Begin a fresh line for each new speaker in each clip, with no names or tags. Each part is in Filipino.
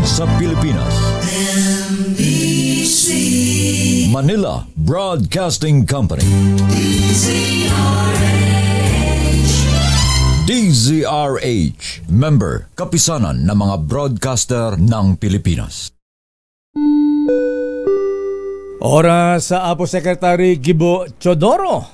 sa Pilipinas.
NBC
Manila Broadcasting Company. DZRH, member, kapisanan ng mga broadcaster ng Pilipinas.
Oras sa Apo Secretary Gibo Chodoro,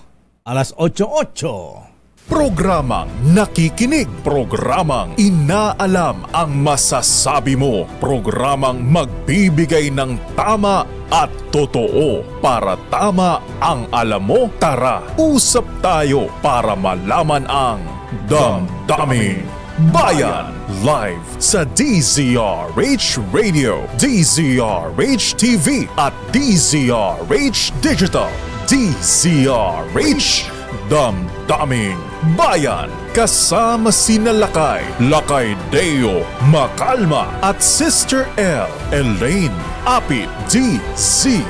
alas 8:08.
Programang nakikinig, programang inaalam ang masasabi mo, programang magbibigay ng tama at totoo para tama ang alam mo. Tara, usap tayo para malaman ang Damdaming Bayan. Live sa DZRH Radio, DZRH TV at DZRH Digital. DZRH Damdaming Bayan. Kasama sina Lakay Deo Macalma at Sister L. Elaine Apit. DZRH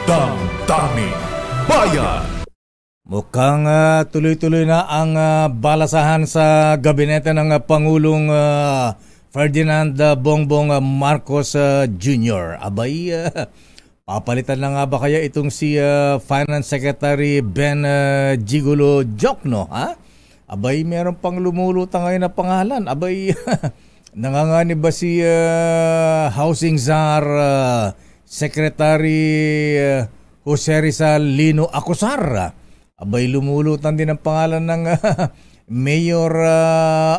Damdaming Bayan.
Mukhang tuloy-tuloy na ang balasahan sa gabinete ng Pangulong Ferdinand Bongbong Marcos Jr. Abay, papalitan na nga ba kaya itong si Finance Secretary Ben Gigolo Diokno, ha? Abay, meron pang lumulutang ngayon na pangalan. Abay, nanganganib ba si Housing Czar Secretary Jose Rizal Lino Acosar? Abay, lumulutan din ang pangalan ng Mayor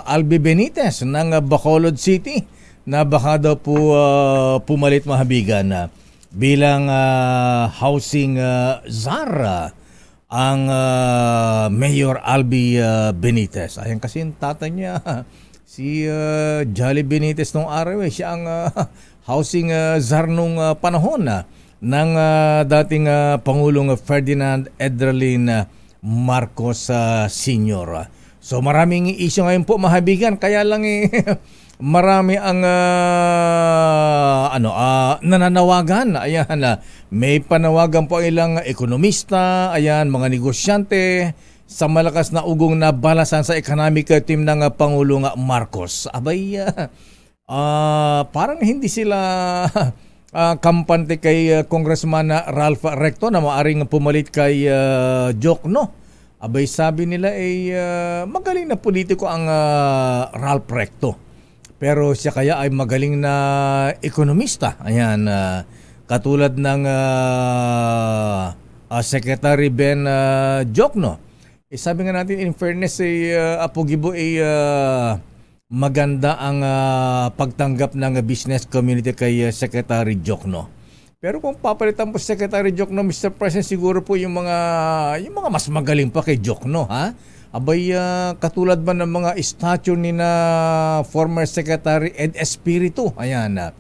Albi Benitez ng Bacolod City na baka daw po pumalit mahabigan bilang housing czar ang Mayor Albi Benitez. Ayan kasi yung tatay niya, si Jolly Benitez nung araw, siya ang housing czar nung panahon ng dating Pangulong Ferdinand Edralin Marcos Sr. So maraming issue ngayon po mahabigan, kaya lang marami ang nananawagan. Ayan, may panawagan po ilang ekonomista, ayan, mga negosyante sa malakas na ugong na balasan sa economic team ng Pangulong Marcos. Abay, parang hindi sila kampante kay Congressman Ralph Recto na maaring pumalit kay Diokno. Abay, sabi nila magaling na politiko ang Ralph Recto. Pero siya kaya ay magaling na ekonomista. Ayan, katulad ng Secretary Ben Diokno. Sabi nga natin, in fairness, Apo Gibo, maganda ang pagtanggap ng business community kay Secretary Diokno. Pero kung papalitan po Secretary Diokno, Mr. President, siguro po yung mga mas magaling pa kay Diokno, ha? Abay, katulad ba ng mga statue ni na former Secretary Ed Espiritu, ayan.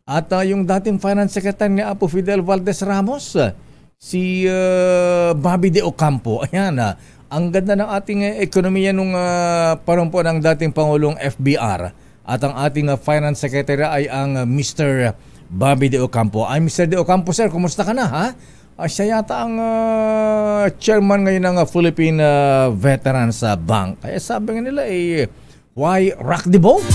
At yung dating Finance Secretary ni Apo Fidel Valdez Ramos, si Bobby De Ocampo, ayan. Ang ganda ng ating ekonomiya nung parang po ng dating Pangulong FBR, at ang ating Finance Secretary ay ang Mr. Bobby De Ocampo. Ay, Mr. De Ocampo, sir, kumusta ka na, ha? Siya yata ang chairman ngayon ng Philippine Veterans Bank. Kaya sabi nga nila, why rock the boat?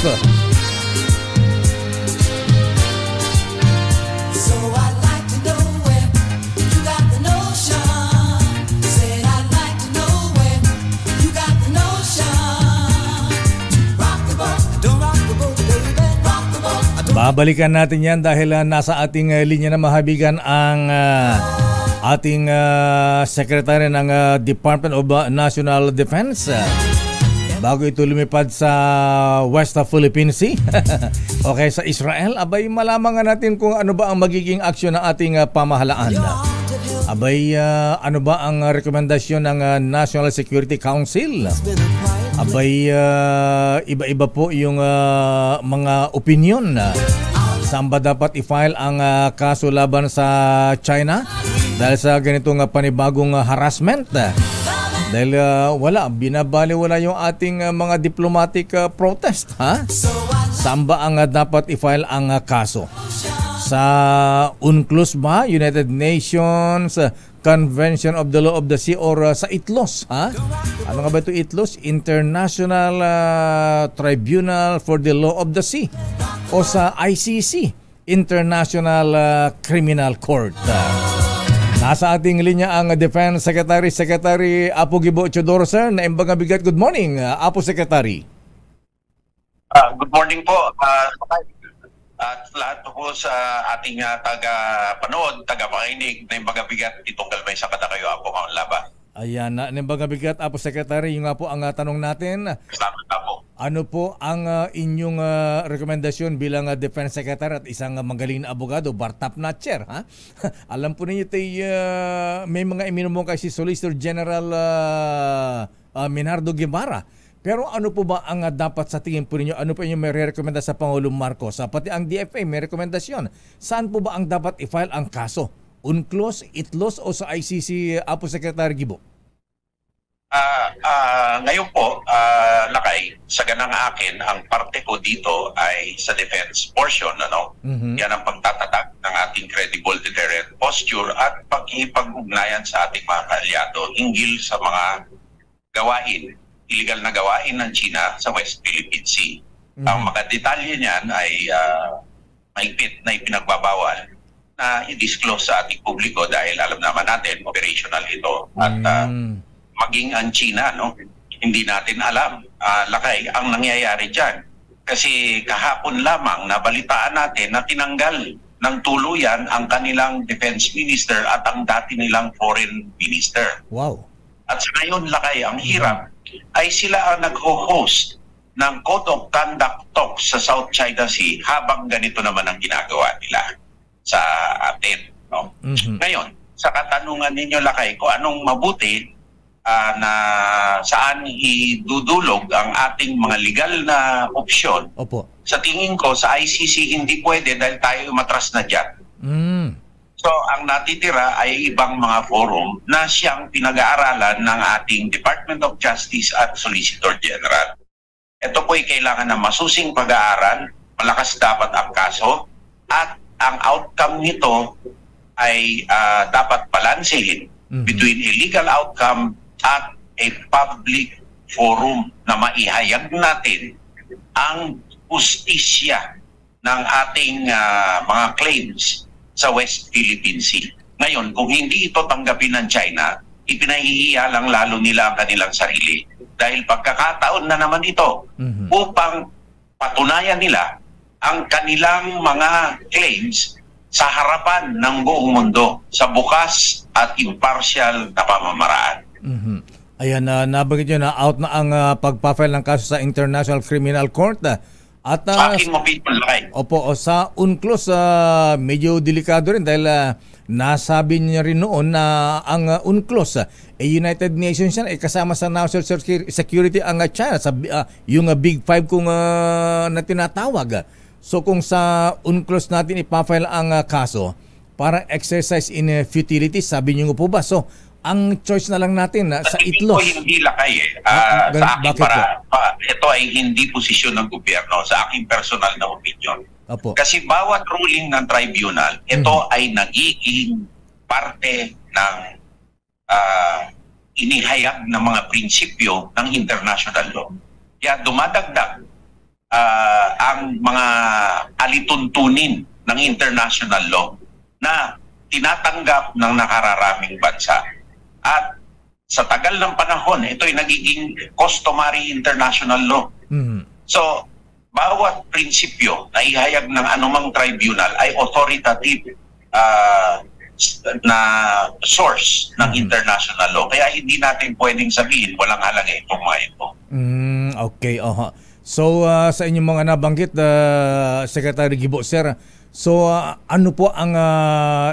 Babalikan natin yan dahil nasa ating linya na mahabigan ang ating Secretary ng Department of National Defense bago ito lumipad sa West Philippine Sea. Okay, sa Israel, abay, malaman nga natin kung ano ba ang magiging aksyon ng ating pamahalaan. Abay, ano ba ang rekomendasyon ng National Security Council? Abay, iba-iba po yung mga opinion. Saan ba dapat i-file ang kaso laban sa China dahil sa ganitong panibagong harassment? Dahil binabaliwala yung ating mga diplomatic protest, ha? Saan ba ang dapat i-file ang kaso? Sa UNCLOS ba? United Nations Convention of the Law of the Sea, or sa ITLOS, ha? Ano nga ba ito, ITLOS? International Tribunal for the Law of the Sea. o sa ICC, International Criminal Court. Nasa ating linya ang Defense Secretary Apo Gibo Teodoro, sir, na imbang bigat. Good morning, Apo Secretary.
Good morning po. At lahat po sa ating taga-panood, taga-pakinig na imbang bigat itong galmay sa kada kayo, Apo Kaunlaban.
Ayan, nimbang bigat, Apo Secretary, yung nga po ang tanong natin.
Salamat, Apo.
Ano po ang inyong rekomendasyon bilang Defense Secretary at isang magaling na abogado, bar top notcher, ha? Alam po ninyo may mga iminumong kay si Solicitor General Minardo Guevara. Pero ano po ba ang dapat sa tingin po ninyo? Ano po inyong may re-recommenda sa Pangulong Marcos? Pati ang DFA may rekomendasyon. Saan po ba ang dapat i-file ang kaso? UNCLOS, ITLOS o sa ICC, Apo Secretary Gibo?
Ngayon po, Lakay, sa ganang akin, ang parte ko dito ay sa defense portion. Yan ang pagtatatag ng ating credible deterrent posture at pag-ipag-ugnayan sa ating mga kaalyado hinggil sa mga gawain, illegal na gawain ng China sa West Philippine Sea. Ang mga detalye niyan ay mahigpit na ipinagbabawal na i-disclose sa ating publiko dahil alam naman natin, operational ito. At maging ang China, hindi natin alam, Lakay, ang nangyayari dyan. Kasi kahapon lamang nabalitaan natin na tinanggal ng tuluyan ang kanilang defense minister at ang dati nilang foreign minister.
Wow.
At sa ngayon, Lakay, ang hirap ay sila ang nag-host ng Code of Conduct talks sa South China Sea habang ganito naman ang ginagawa nila sa atin. Ngayon, sa katanungan ninyo, Lakay, kung anong mabuti na saan idudulog ang ating mga legal na opsyon.
Opo.
Sa tingin ko, sa ICC hindi pwede dahil tayo matras na dyan. So, ang natitira ay ibang mga forum na siyang pinag-aaralan ng ating Department of Justice at Solicitor General. Ito po'y kailangan ng masusing pag-aaral, malakas dapat ang kaso, at ang outcome nito ay dapat balansehin between a legal outcome at a public forum na maihayag natin ang justisya ng ating mga claims sa West Philippine Sea. Ngayon, kung hindi ito tanggapin ng China, ipinahihiya lang lalo nila ang kanilang sarili. Dahil pagkakataon na naman ito upang patunayan nila ang kanilang mga claims sa harapan ng buong mundo sa bukas at impartial na pamamaraan.
Ayan, nabanggit nyo na out na ang pagpa-file ng kaso sa International Criminal Court. At
sa aking opinion, Lakay.
Opo, sa UNCLOS, medyo delikado rin dahil nasabi niya rin noon na ang UNCLOS, United Nations yan, kasama sa National Security ang China, yung Big Five kung na tinatawag. So kung sa UNCLOS natin ipafile ang kaso, para exercise in futility, sabi niyo po ba? So, ang choice na lang natin sa ITLOS.
Ito hindi, Lakay. Sa akin ito ay hindi posisyon ng gobyerno, sa aking personal na opinion.
Opo.
Kasi bawat ruling ng tribunal, ito ay nagiging parte ng inihayag ng mga prinsipyo ng international law. Kaya dumadagdag ang mga alituntunin ng international law na tinatanggap ng nakararaming bansa. At sa tagal ng panahon, ito ay nagiging customary international law. So, bawat prinsipyo na ihayag ng anumang tribunal ay authoritative na source ng international law. Kaya hindi natin pwedeng sabihin walang halaga itong mga ito.
Okay, So, sa inyong mga nabanggit, Secretary Gibo, sir, so ano po ang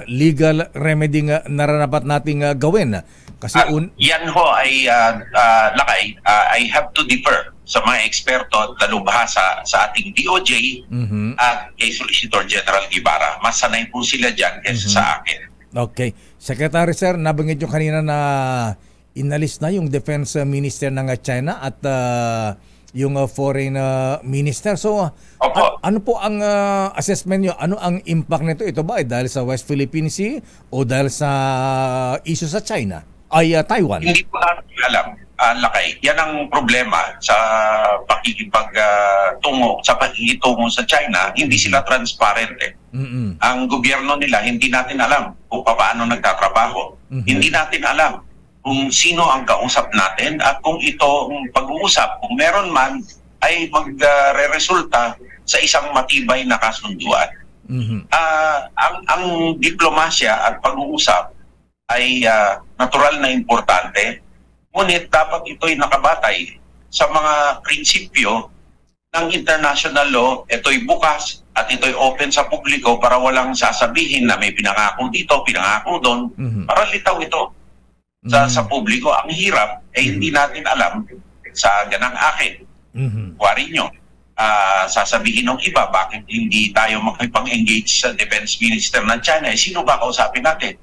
legal remedy na nararapat nating gawin? Kasi
yan ho ay Lakay, I have to defer sa mga eksperto at dalubhasa sa ating DOJ at kay Solicitor General Guevara. Mas sanay po sila dyan kaysa sa akin.
Okay. Secretary, sir, nabanggit nyo kanina na inalis na yung Defense Minister ng China at yung Foreign Minister. So, ano po ang assessment nyo? Ano ang impact nito? Ito ba ay dahil sa West Philippine Sea o dahil sa issue sa China? Taiwan?
Hindi po natin alam. Lakay, yan ang problema sa pakikitungo sa China. Hindi sila transparent eh. Ang gobyerno nila, hindi natin alam kung paano nagtatrabaho. Hindi natin alam kung sino ang kausap natin at kung itong pag-uusap, kung meron man, ay magre-resulta sa isang matibay na kasunduan. Ang diplomasya at pag-uusap ay natural na importante, ngunit dapat ito'y nakabatay sa mga prinsipyo ng international law. Ito'y bukas at ito'y open sa publiko para walang sasabihin na may pinangako dito, pinangako doon, para litaw ito sa publiko. Ang hirap ay hindi natin alam sa ganang akin. Kuwari nyo, sasabihin ng iba, bakit hindi tayo makipag-engage sa defense minister ng China? Sino ba kausapin natin?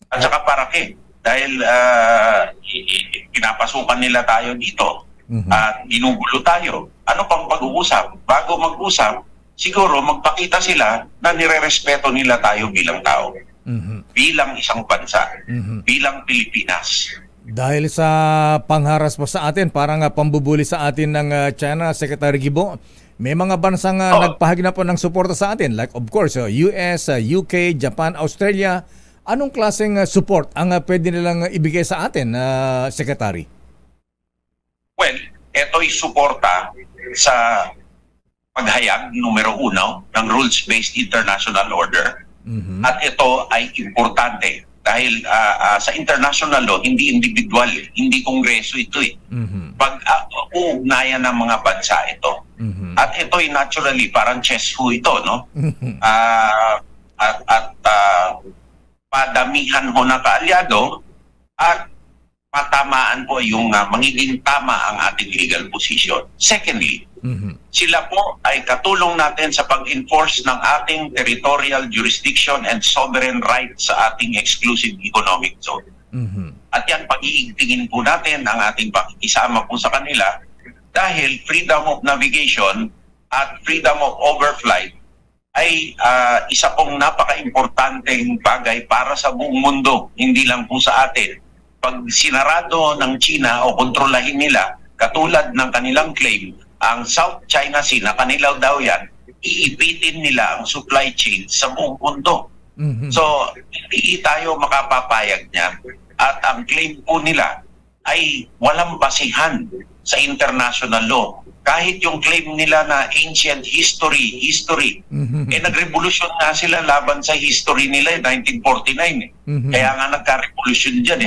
At saka para kay? Dahil pinapasukan nila tayo dito at ginugulo tayo. Ano pang pag-uusap? Bago mag-usap, siguro magpakita sila na nire-respeto nila tayo bilang tao, bilang isang bansa, bilang Pilipinas.
Dahil sa pangharas mo sa atin, parang pambubuli sa atin ng China, Secretary Guibo, may mga bansang nagpahagi na po ng suporta sa atin, like of course US, UK, Japan, Australia. Anong klaseng support ang pwede nilang ibigay sa atin, Secretary?
Well, ito'y suporta sa paghayag, numero 1, ng rules-based international order. At ito ay importante dahil sa international law, hindi individual, hindi kongreso ito eh. Pag-uugnayan ng mga bansa ito. At ito'y naturally parang chess ho ito, no? Padamihan ho na kaalyado at matamaan po yung magiging tama ang ating legal position. Secondly, sila po ay katulong natin sa pag-enforce ng ating territorial jurisdiction and sovereign rights sa ating exclusive economic zone. At yan, pag-iigtingin po natin ang ating pakikisama po sa kanila dahil freedom of navigation at freedom of overflight ay isa pong napaka-importanteng bagay para sa buong mundo, hindi lang po sa atin. Pag sinarado ng China o kontrolahin nila, katulad ng kanilang claim, ang South China Sea, na kanila daw yan, iipitin nila ang supply chain sa buong mundo. So, hindi tayo makapapayag niya. At ang claim po nila ay walang basihan sa international law. Kahit yung claim nila na ancient history, nagrevolusyon nga sila laban sa history nila 1949 Kaya nga nagka-revolution dyan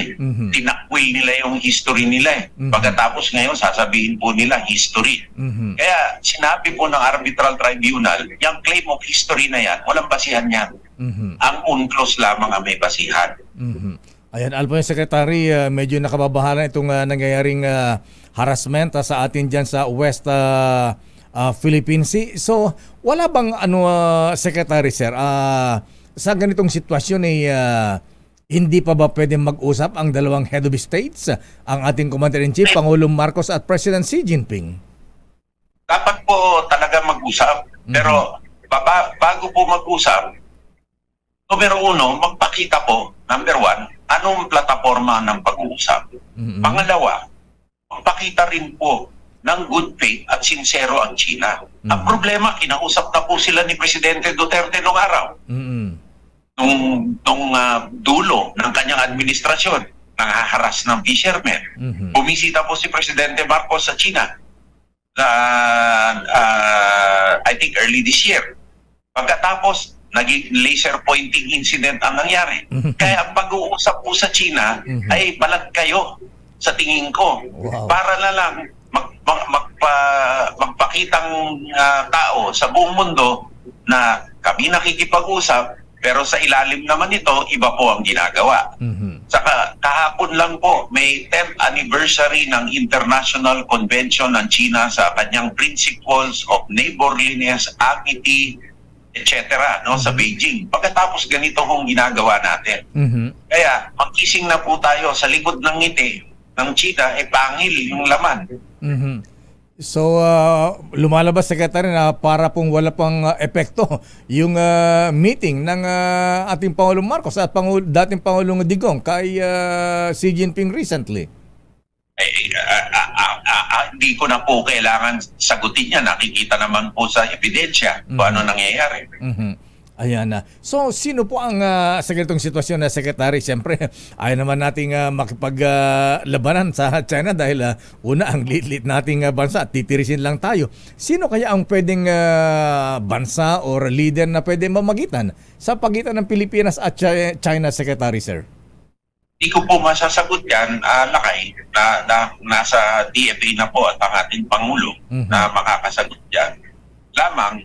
Tinakwil nila yung history nila Pagkatapos ngayon, sasabihin po nila history. Kaya sinabi po ng Arbitral Tribunal, yung claim of history na yan, walang basihan yan. Ang UNCLOS lamang ang may basihan.
Ayan, Alfonso Secretary, medyo nakababahala itong nangyayaring harassment sa atin dyan sa West Philippine Sea. So, wala bang Secretary Sir, sa ganitong sitwasyon hindi pa ba pwede mag-usap ang dalawang head of states, ang ating Commander-in-Chief, Pangulong Marcos at President Xi Jinping?
Dapat po talaga mag-usap. Pero bago po mag-usap, numero 1, magpakita po, number 1, anong plataforma ng pag-uusap. Pangalawa, magpakita rin po ng good faith at sincero ang China. Ang problema, kinausap na po sila ni Presidente Duterte noong araw. Nung dulo ng kanyang administrasyon, nangaharas ng fishermen. Bumisita po si Presidente Marcos sa China. I think early this year. Pagkatapos, naging laser pointing incident ang nangyari. Kaya ang pag-uusap po sa China ay balat kayo sa tingin ko. Para na lang magpakitang tao sa buong mundo na kami nakikipag-usap, pero sa ilalim naman ito, iba po ang ginagawa. Saka kahapon lang po, may 10th anniversary ng International Convention ng China sa kanyang Principles of Neighborliness, Amity, etc. Sa Beijing. Pagkatapos ganito kung ginagawa natin. Kaya magkising na po tayo sa likod ng ngiti ng China, pangil yung laman.
So, lumalabas, Secretary, na para pong wala pang epekto yung meeting ng ating Pangulong Marcos at dating Pangulong Digong kay Xi Jinping recently.
Hindi ko na po kailangan sagutin yan. Nakikita naman po sa ebidensya kung ano nangyayari.
Ayan na. So, sino po ang sa ganitong sitwasyon na Secretary? Siyempre, ayaw naman nating makipaglabanan sa China dahil una, ang liit-liit nating bansa at titirisin lang tayo. Sino kaya ang pwedeng bansa or leader na pwedeng mamagitan sa pagitan ng Pilipinas at China, Secretary, sir?
Hindi ko po masasagot yan, Lakay, na nasa DFA na po at ang ating Pangulo na makakasagot yan. Lamang,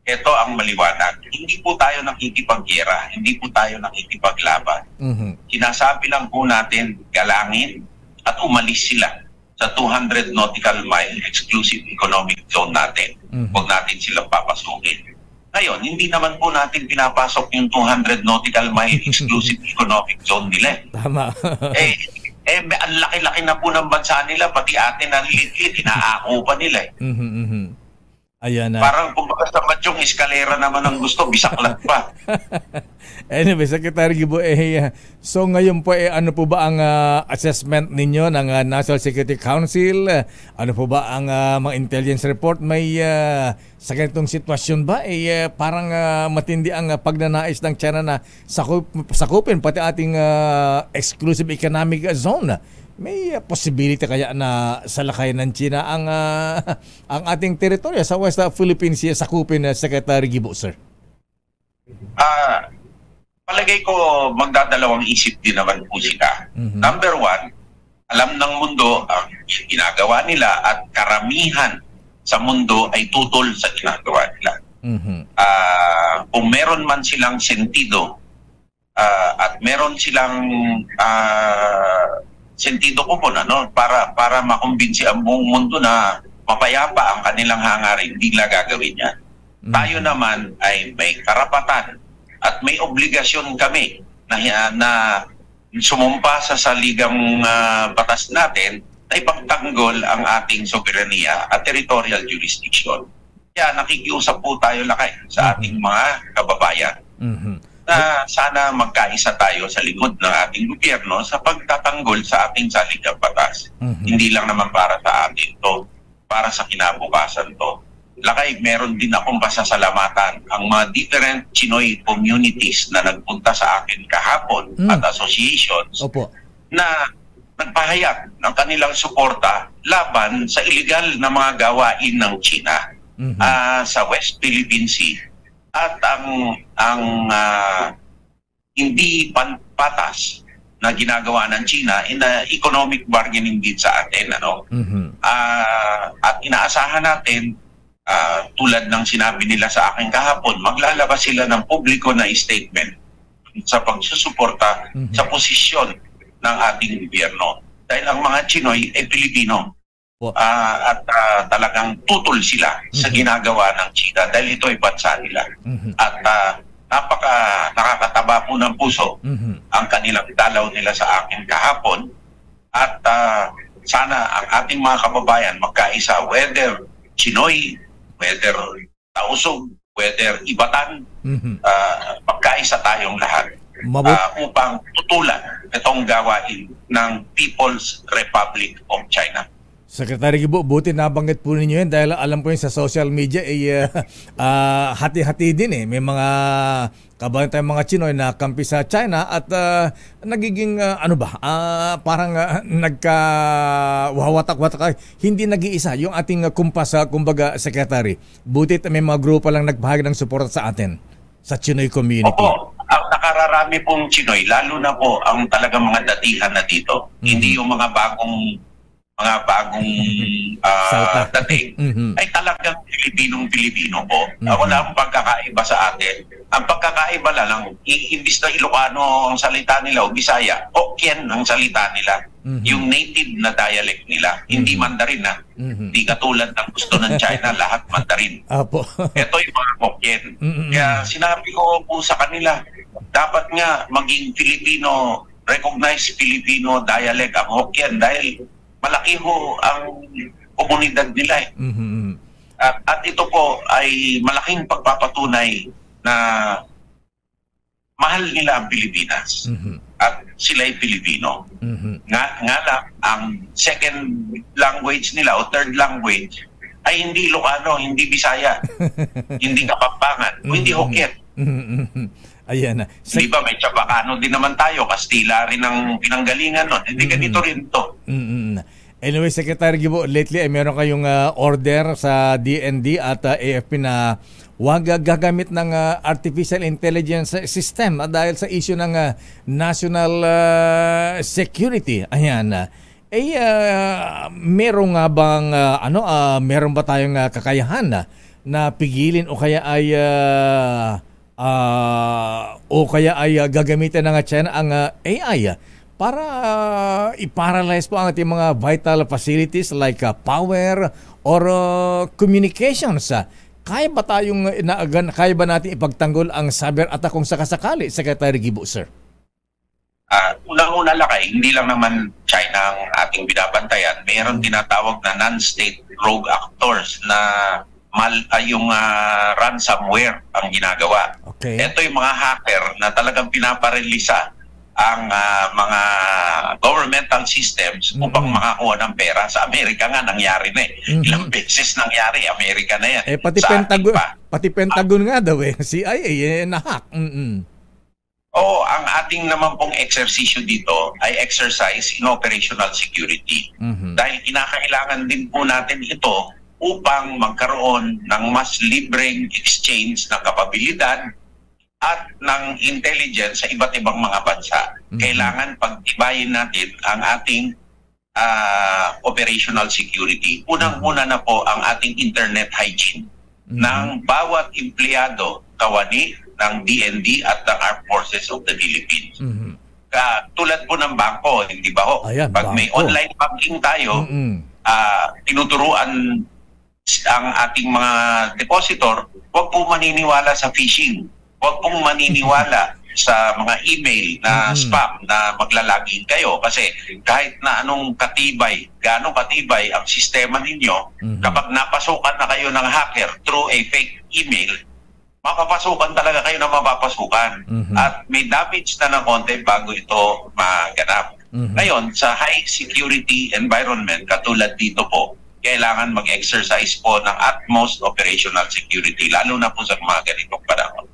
ito ang maliwanag. Hindi po tayo nakikipaggera, hindi po tayo nakikipaglaban. Sinasabi lang po natin, galangin at umalis sila sa 200 nautical mile exclusive economic zone natin. Huwag natin silang papasukin. Ngayon, hindi naman po natin pinapasok yung 200 nautical mile exclusive economic zone nila.
Tama.
Ang laki-laki na po ng bansa nila, pati atin ang liit-liit, inaako pa nila.
Ayan na.
Parang kumbaga sa matyong eskalera naman ang gusto, bisaklat pa.
Anyway, Secretary Gibo, so ngayon po, ano po ba ang assessment ninyo ng National Security Council? Ano po ba ang mga intelligence report? May sa ganitong sitwasyon ba, parang matindi ang pagnanais ng China na sakupin pati ating exclusive economic zone? May possibility kaya na salakay ng China ang ating teritoryo sa West Philippine Sea sakupin, Secretary Gibo, sir?
Palagay ko magdadalawang isip din naman po sila. Number one, alam ng mundo ang ginagawa nila at karamihan sa mundo ay tutol sa ginagawa nila. Kung meron man silang sentido at meron silang sentido ko po para makumbinsi ang buong mundo na mapayapa ang kanilang hangarin, hindi nila gagawin yan. Tayo naman ay may karapatan at may obligasyon kami na sumumpa sa saligang batas natin na ipagtanggol ang ating soberanya at territorial jurisdiction. Kaya nakikiusap po tayo, Lakay, sa ating mga kababayan na sana magkaisa tayo sa likod ng ating gobyerno sa pagtatanggol sa ating saligang batas. Hindi lang naman para sa atin to, para sa kinabukasan to. Lakay, meron din akong pasasalamatan ang mga different Chinoy communities na nagpunta sa akin kahapon at associations na nagpahayag ng kanilang suporta laban sa illegal na mga gawain ng China sa West Philippine Sea at ang hindi patas na ginagawa ng China in the economic bargaining din sa atin. At inaasahan natin, tulad ng sinabi nila sa akin kahapon, maglalabas sila ng publiko na statement sa pagsusuporta sa posisyon ng ating gobyerno. Dahil ang mga Chinoy ay Pilipino. At talagang tutol sila sa ginagawa ng China dahil ito ay bansa nila. At nakakataba po ng puso ang kanilang dalaw nila sa akin kahapon. At sana ang ating mga kababayan magkaisa, whether Chinoy, whether Tausug, whether Ibatan, magkaisa tayong lahat upang tutulan itong gawain ng People's Republic of China.
Secretary Gibo, buti nabanggit po ninyo yan dahil alam po yun sa social media hati-hati din May mga kabayan tayong mga Chinoy na kampi sa China at nagiging parang nagka-wawatak-watak, hindi nag-iisa yung ating kumpas, kumbaga, Secretary. Buti may mga grupo lang nagbahagi ng suporta sa atin, sa Chinoy community.
Opo, ang nakararami pong Chinoy, lalo na po ang talagang mga datihan na dito, hindi yung mga bagong dating, ay talagang Pilipinong-Pilipino po. Wala akong pagkakaiba sa atin. Ang pagkakaiba lang, imbis na Ilocano ang salita nila o Bisaya, Hokkien ang salita nila. Yung native na dialect nila, hindi Mandarin na. Hindi katulad ng gusto ng China, lahat Mandarin. Ito yung mga Hokkien. Kaya sinabi ko po sa kanila, dapat nga maging Filipino, recognized Filipino dialect ang Hokkien dahil malaki ho ang komunidad nila. At ito po ay malaking pagpapatunay na mahal nila ang Pilipinas at sila'y Pilipino. Nga lang, ang second language nila o third language ay hindi Ilocano, hindi Bisaya, hindi Kapampangan, o hindi Hokien.
Ayan na.
Di ba may Chabacano din naman tayo, Kastila rin ang pinanggalingan nun. Hindi ganito rin to.
Anyway, Secretary Gibo, lately ay meron kayong order sa DND at AFP na huwag gagamit ng artificial intelligence system dahil sa issue ng national security. Ayan. Meron nga bang meron ba tayong kakayahan na pigilin o kaya ay gagamitin ng China ang AI para i-paralyze po ang ating mga vital facilities like power or communications. Kaya ba natin ipagtanggol ang cyber attack kung sakasakali, Secretary Gibo, sir?
Unang-una lakay, hindi lang naman China ang ating binabantayan. Mayroon tinatawag na non-state rogue actors na yung ransomware ang ginagawa.
Okay.
Ito yung mga hacker na talagang pinaparelisa ang mga governmental systems upang makakuha ng pera. Sa Amerika nga nangyari na Ilang beses nangyari, Amerika na yan.
Pati Pentagon nga daw CIA na-hack.
Oo, ang ating naman pong eksersisyo dito ay exercise in operational security. Dahil kinakailangan din po natin ito upang magkaroon ng mas libreng exchange ng kapabilidad at ng intelligence sa iba't ibang mga bansa. Kailangan pagtibayin natin ang ating operational security. Unang-una na po ang ating internet hygiene ng bawat empleyado, kawani ng DND at ng Armed Forces of the Philippines. Tulad po ng bangko, hindi ba ho?
Ayan,
pag may online banking tayo, tinuturuan ang ating mga depositor, huwag po maniniwala sa phishing. Huwag pong maniniwala sa mga email na spam na maglalaging kayo. Kasi kahit na anong gaano katibay ang sistema ninyo, kapag napasukan na kayo ng hacker through a fake email, mapapasukan talaga kayo na mapapasukan. At may damage na ng konti bago ito maganap. Ngayon, sa high security environment, katulad dito po, kailangan mag-exercise po ng utmost operational security, lalo na po sa mga ganitong panahon.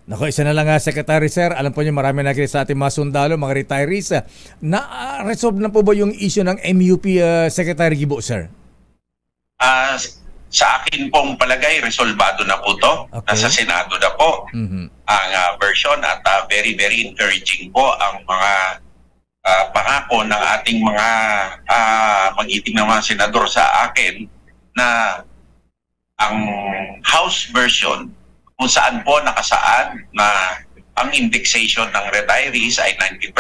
Naku, isa na lang Secretary Sir, alam po niyo marami na sa ating mga sundalo, mga retirees, na-resolve na po ba yung issue ng MUP, Secretary Gibo, Sir?
Sa akin pong palagay, resolbado na po to.
Okay.
Nasa Senado na po ang version at very, very encouraging po ang mga pangako ng ating mga magiting na mga senador sa akin na ang House version kung saan po nakasaad na ang indexation ng retirees ay 90%,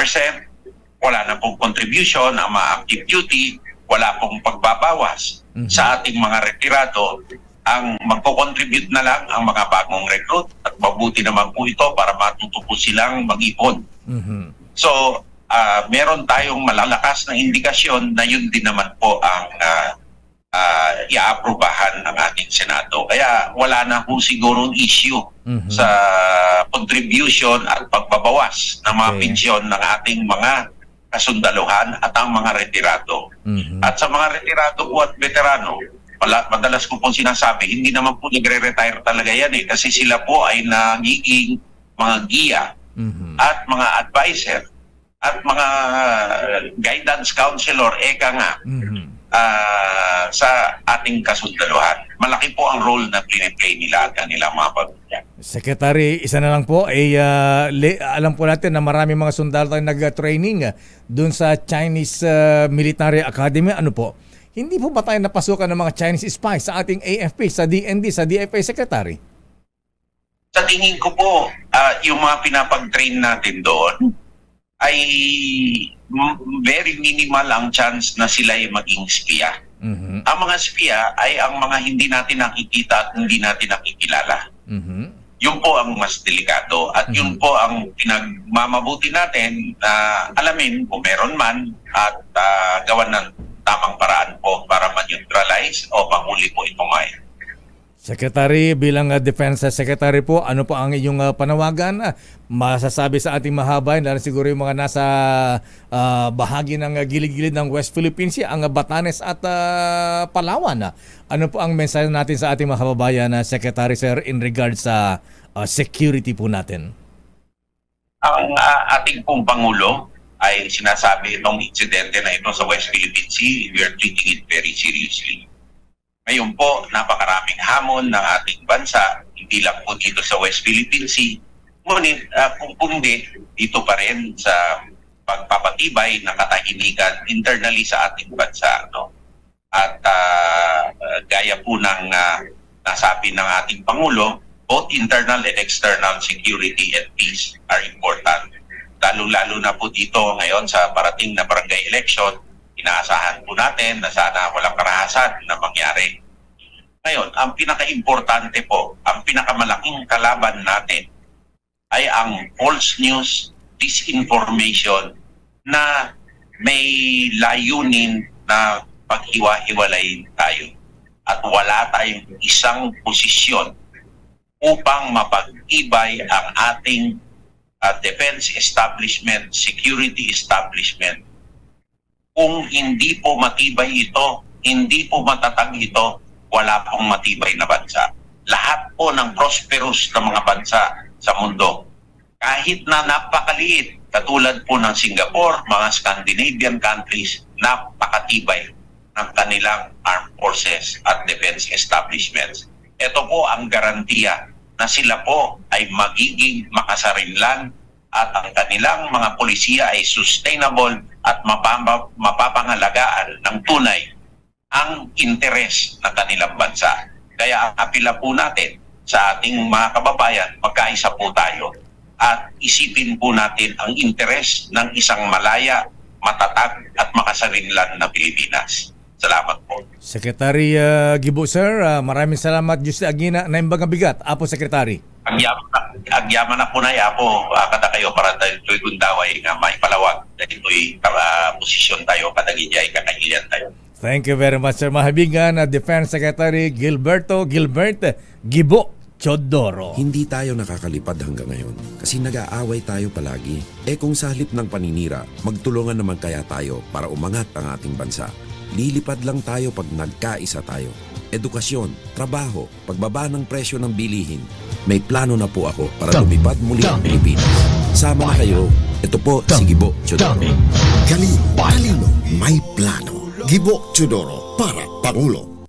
wala na pong contribution ang mga active duty, wala pong pagbabawas sa ating mga retirado, ang magko-contribute na lang ang mga bagong recruit at mabuti naman po ito para matuto po silang mag-ipon. So, meron tayong malalakas na indikasyon na yun din naman po ang i-aprobahan ng ating Senado. Kaya wala na po sigurong issue sa contribution at pagbabawas ng mga pensyon ng ating mga kasundaluhan at ang mga retirado. At sa mga retirado po at veterano, madalas ko pong sinasabi, hindi naman po nagre-retire talaga yan kasi sila po ay nagiging mga giya at mga advisor at mga guidance counselor, sa ating kasundaluhan. Malaki po ang role na play nila at kanilang mga pamilya.
Secretary, isa na lang po, alam po natin na marami mga sundalo tayong nag-training doon sa Chinese Military Academy. Ano po? Hindi po ba tayo napasukan ng mga Chinese spies sa ating AFP, sa DND, sa DFA, Secretary?
Sa tingin ko po, yung mga pinapag-train natin doon ay very minimal ang chance na sila ay maging spiya. Ang mga spiya ay ang mga hindi natin nakikita at hindi natin nakikilala. Yun po ang mas delikado at yun po ang pinagmamabuti natin na alamin kung meron man at gawan ng tamang paraan po para ma-neutralize o mahuli po itong ay.
Secretary, bilang Defense Secretary po, ano po ang inyong panawagan? Masasabi sa ating mahabayan, lalo siguro yung mga nasa bahagi ng gilid-gilid ng West Philippine Sea, ang Batanes at Palawan. Ano po ang mensahe natin sa ating mga kababayan, Secretary Sir, in regards sa security po natin?
Ang ating pong Pangulo ay sinasabi itong insidente na ito sa West Philippine Sea, we are treating it very seriously. Ngayon po, napakaraming hamon ng ating bansa, hindi lang po dito sa West Philippine Sea, ngunit kung kundi dito pa rin sa pagpapatibay ng katahimikan internally sa ating bansa. No? At gaya po ng nasabi ng ating Pangulo, both internal and external security and peace are important. Lalo-lalo na po dito ngayon sa parating na barangay election, inaasahan po natin na sana walang karahasan na mangyari. Ngayon, ang pinaka-importante po, ang pinakamalaking kalaban natin ay ang false news, disinformation na may layunin na paghiwa-hiwalay tayo. At wala tayong isang posisyon upang mapag-ibay ang ating defense establishment, security establishment. Kung hindi po matibay ito, hindi po matatag ito, wala pong matibay na bansa. Lahat po ng prosperous na mga bansa sa mundo, kahit na napakaliit, katulad po ng Singapore, mga Scandinavian countries, napakatibay ng kanilang armed forces at defense establishments. Ito po ang garantiya na sila po ay magiging makasarinlan at ang kanilang mga polisiya ay sustainable at mapapangalagaan ng tunay ang interes ng kanilang bansa. Kaya ang apela po natin sa ating mga kababayan, magkaisa po tayo at isipin po natin ang interes ng isang malaya, matatag at makasarinlan na Pilipinas. Salamat po.
Secretary Gibo, sir, maraming salamat. Diyos Agina, na imbagang bigat. Apo, Secretary.
Agyaman na po na apo, kada kayo para ito'y gundaway nga maipalawag na ito'y posisyon tayo, kadagijay, kakahilian tayo.
Thank you very much, sir. Mahabigan, Defense Secretary Gilbert Gibo Chodoro.
Hindi tayo nakakalipad hanggang ngayon kasi nag-aaway tayo palagi. Kung sa halip ng paninira, magtulungan naman kaya tayo para umangat ang ating bansa. Lilipad lang tayo pag nagkaisa tayo. Edukasyon, trabaho, pagbaba ng presyo ng bilihin. May plano na po ako para lumipad muli ang Pilipinas. Sama na kayo. Ito po si Gibo Chodoro.
Galing, talino, may plano. Gibo Chodoro para Pangulo.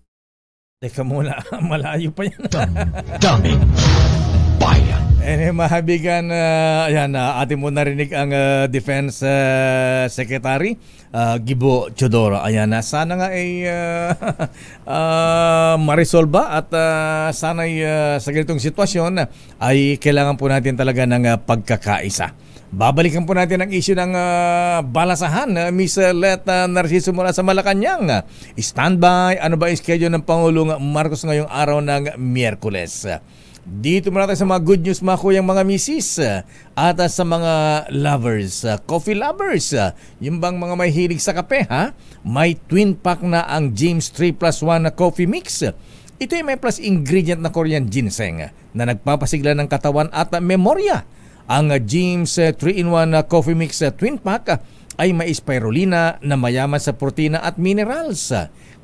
Teka muna, malayo pa yan.
Daming bayan.
Mahabigan, ayan, ating mo narinig ang Defense Secretary Gibo Chodoro. Ayan, sana nga ay marisolba at sana ay sa ganitong sitwasyon ay kailangan po natin talaga ng pagkakaisa. Babalikan po natin ang issue ng balasahan. Miss Let Narciso mula sa Malacanang. Standby, ano ba yung schedule ng Pangulong Marcos ngayong araw ng Miyerkules? Dito muna tayo sa mga good news, mga kuyang, mga misis, at sa mga lovers, coffee lovers. Yung bang mga may hilig sa kape, ha? May twin pack na ang James 3+1 na coffee mix. Ito ay may plus ingredient na Korean ginseng na nagpapasigla ng katawan at memorya. Ang James 3-in-1 Coffee Mix Twin Pack ay may spirulina na mayaman sa protina at minerals.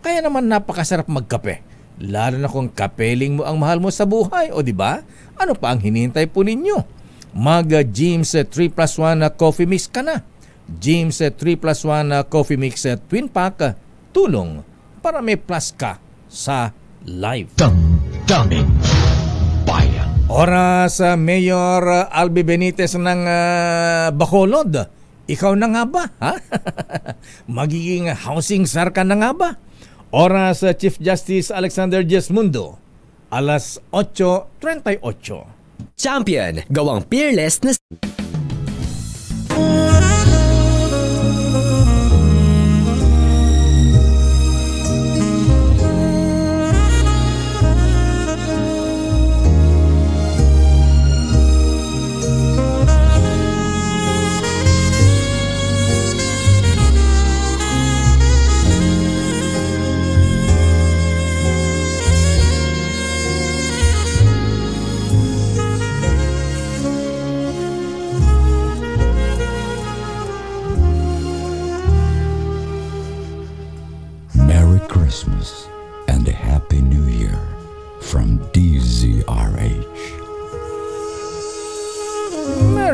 Kaya naman napakasarap magkape. Lalo na kung kapeling mo ang mahal mo sa buhay, o di ba? Ano pa ang hinihintay po ninyo? Mag James 3+1 Coffee Mix ka na. James 3+1 Coffee Mix Twin Pack, tulong para may plus ka sa life.
Daming bayan.
Oras Mayor Albi Benitez ng Bacolod. Ikaw na nga ba? Ha? Magiging housing czar ka na nga ba? Oras Chief Justice Alexander Diaz-Mundo. Alas 8:38.
Champion, gawang peerless na...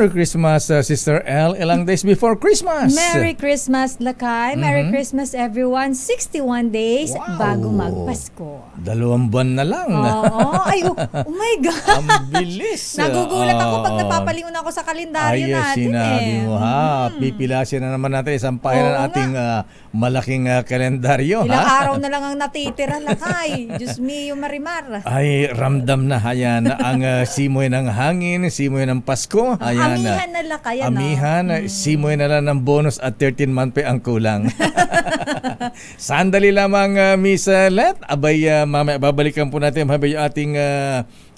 Merry Christmas, Sister L. Ilang days before Christmas.
Merry Christmas, Lakay. Merry Christmas, everyone. 61 days bago magpasko.
2 buwan na lang.
Oo. Ay, oh my God.
Ang bilis.
Nagugulat ako pag napapalingon ako sa kalendaryo natin.
Sinabi mo ha. Pipilasin na naman natin isang pahina ng ating malaking kalendaryo.
Ilang araw na lang ang natitira, Lakay. Diyos mio, Marimar.
Ay, ramdam na hayan ang simoy ng hangin, simoy ng Pasko. Ayan,
amihan na Lakay.
Amihan, simoy na lang ng bonus at 13 month pa ang kulang. Sandali lamang, Miss Let. Abay, mamaya babalikan po natin yung ating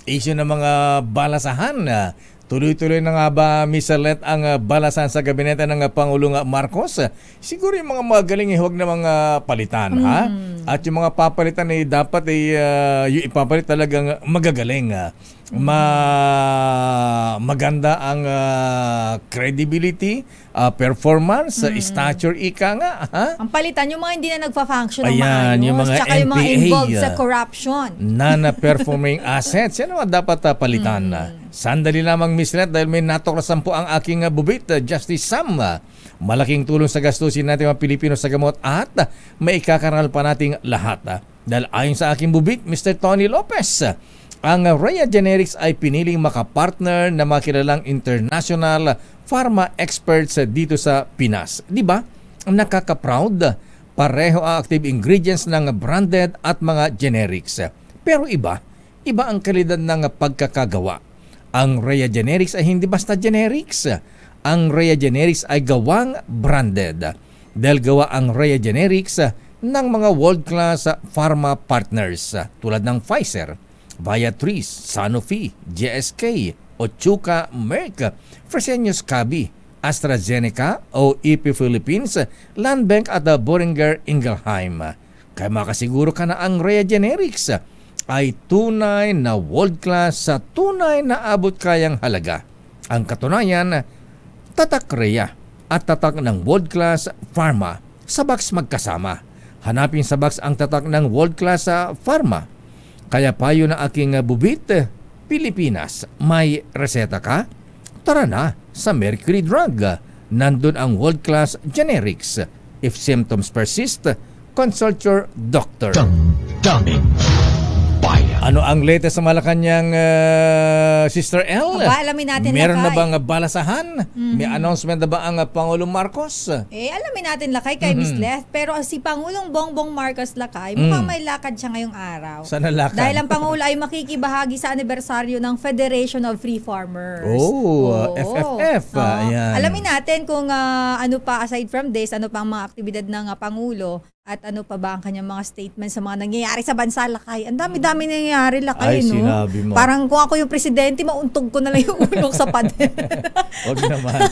issue ng mga balasahan. Tuloy-tuloy na nga ba, Miss Let, ang balasan sa gabinete ng Pangulong Marcos? Siguro yung mga magaling huwag na mga palitan, ha? At yung mga papalitan ay dapat yung ipapalit talagang magagaling. Maganda ang credibility, performance, stature, ika nga. Ha?
Ang palitan, yung mga hindi na nagpa-function ng
Ayan,
maayos,
yung mga
tsaka yung mga
NPA,
involved sa corruption.
Non-performing assets, yan ang dapat palitan. Sandali lamang, Miss Let, dahil may natuklasan po ang aking bubit, Justice Sam. Malaking tulong sa gastusin natin mga Pilipino sa gamot at may ikakaral pa nating lahat. Dahil ayon sa aking bubit, Mr. Tony Lopez, ang Rhea Generics ay piniling makapartner na makilalang international pharma experts dito sa Pinas. Di ba? Nakaka-proud. Pareho ang active ingredients ng branded at mga generics. Pero iba ang kalidad ng pagkakagawa. Ang Rhea Generics ay hindi basta generics. Ang Rhea Generics ay gawang branded. Dahil gawa ang Rhea Generics ng mga world-class pharma partners tulad ng Pfizer, Viatris, Sanofi, GSK, Otsuka, Merck, Fresenius Kabi, AstraZeneca, OEP Philippines, Landbank at Boehringer Ingelheim. Kaya makasiguro ka na ang Rhea Generics ay tunay na world-class sa tunay na abot kayang halaga. Ang katunayan, tatak Rhea at tatak ng world-class pharma sa box magkasama. Hanapin sa box ang tatak ng world-class pharma. Kaya payo na aking bubit, Pilipinas, may reseta ka? Tara na sa Mercury Drug. Nandun ang world-class generics. If symptoms persist, consult your doctor.
Damdamin Bayan.
Ano ang latest sa Malacanang, Sister L?
Aba, alamin natin,
Meron na
Lakay.
bang balasahan? May announcement na ba ang Pangulong Marcos?
Alamin natin, Lakay, kay Miss Leth. Pero si Pangulong Bongbong Marcos, Lakay, mukhang may lakad siya ngayong araw.
Saan ang lakad?
Dahil ang Pangulo ay makikibahagi sa anibersaryo ng Federation of Free Farmers.
FFF. Ayan.
Alamin natin kung ano pa, aside from this, ano pa ang mga aktibidad ng Pangulo at ano pa ba ang kanyang mga statements sa mga nangyayari sa bansa, Lakay. Ang dami-dami nangyayari, Lakay,
Ay,
no?
sinabi mo.
Parang kung ako yung presidente, mauntog ko na lang yung ulo sa pader.
Huwag naman.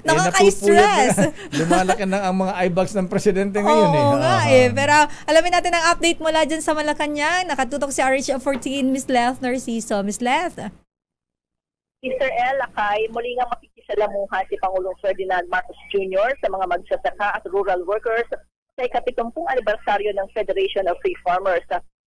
Nakaka-stress.
Lumalaki na ang mga eyebags ng presidente ngayon.
Oo nga eh. Pero alamin natin ang update mula dyan sa Malacanang. Nakatutok si RH14, Miss Leth Narciso. Miss Leth.
Mr. L. Lakay, muli nga makikisalamuhan si Pangulong Ferdinand Marcos Jr. sa mga magsasaka at rural workers sa ika-70 anibersaryo ng Federation of Free Farmers.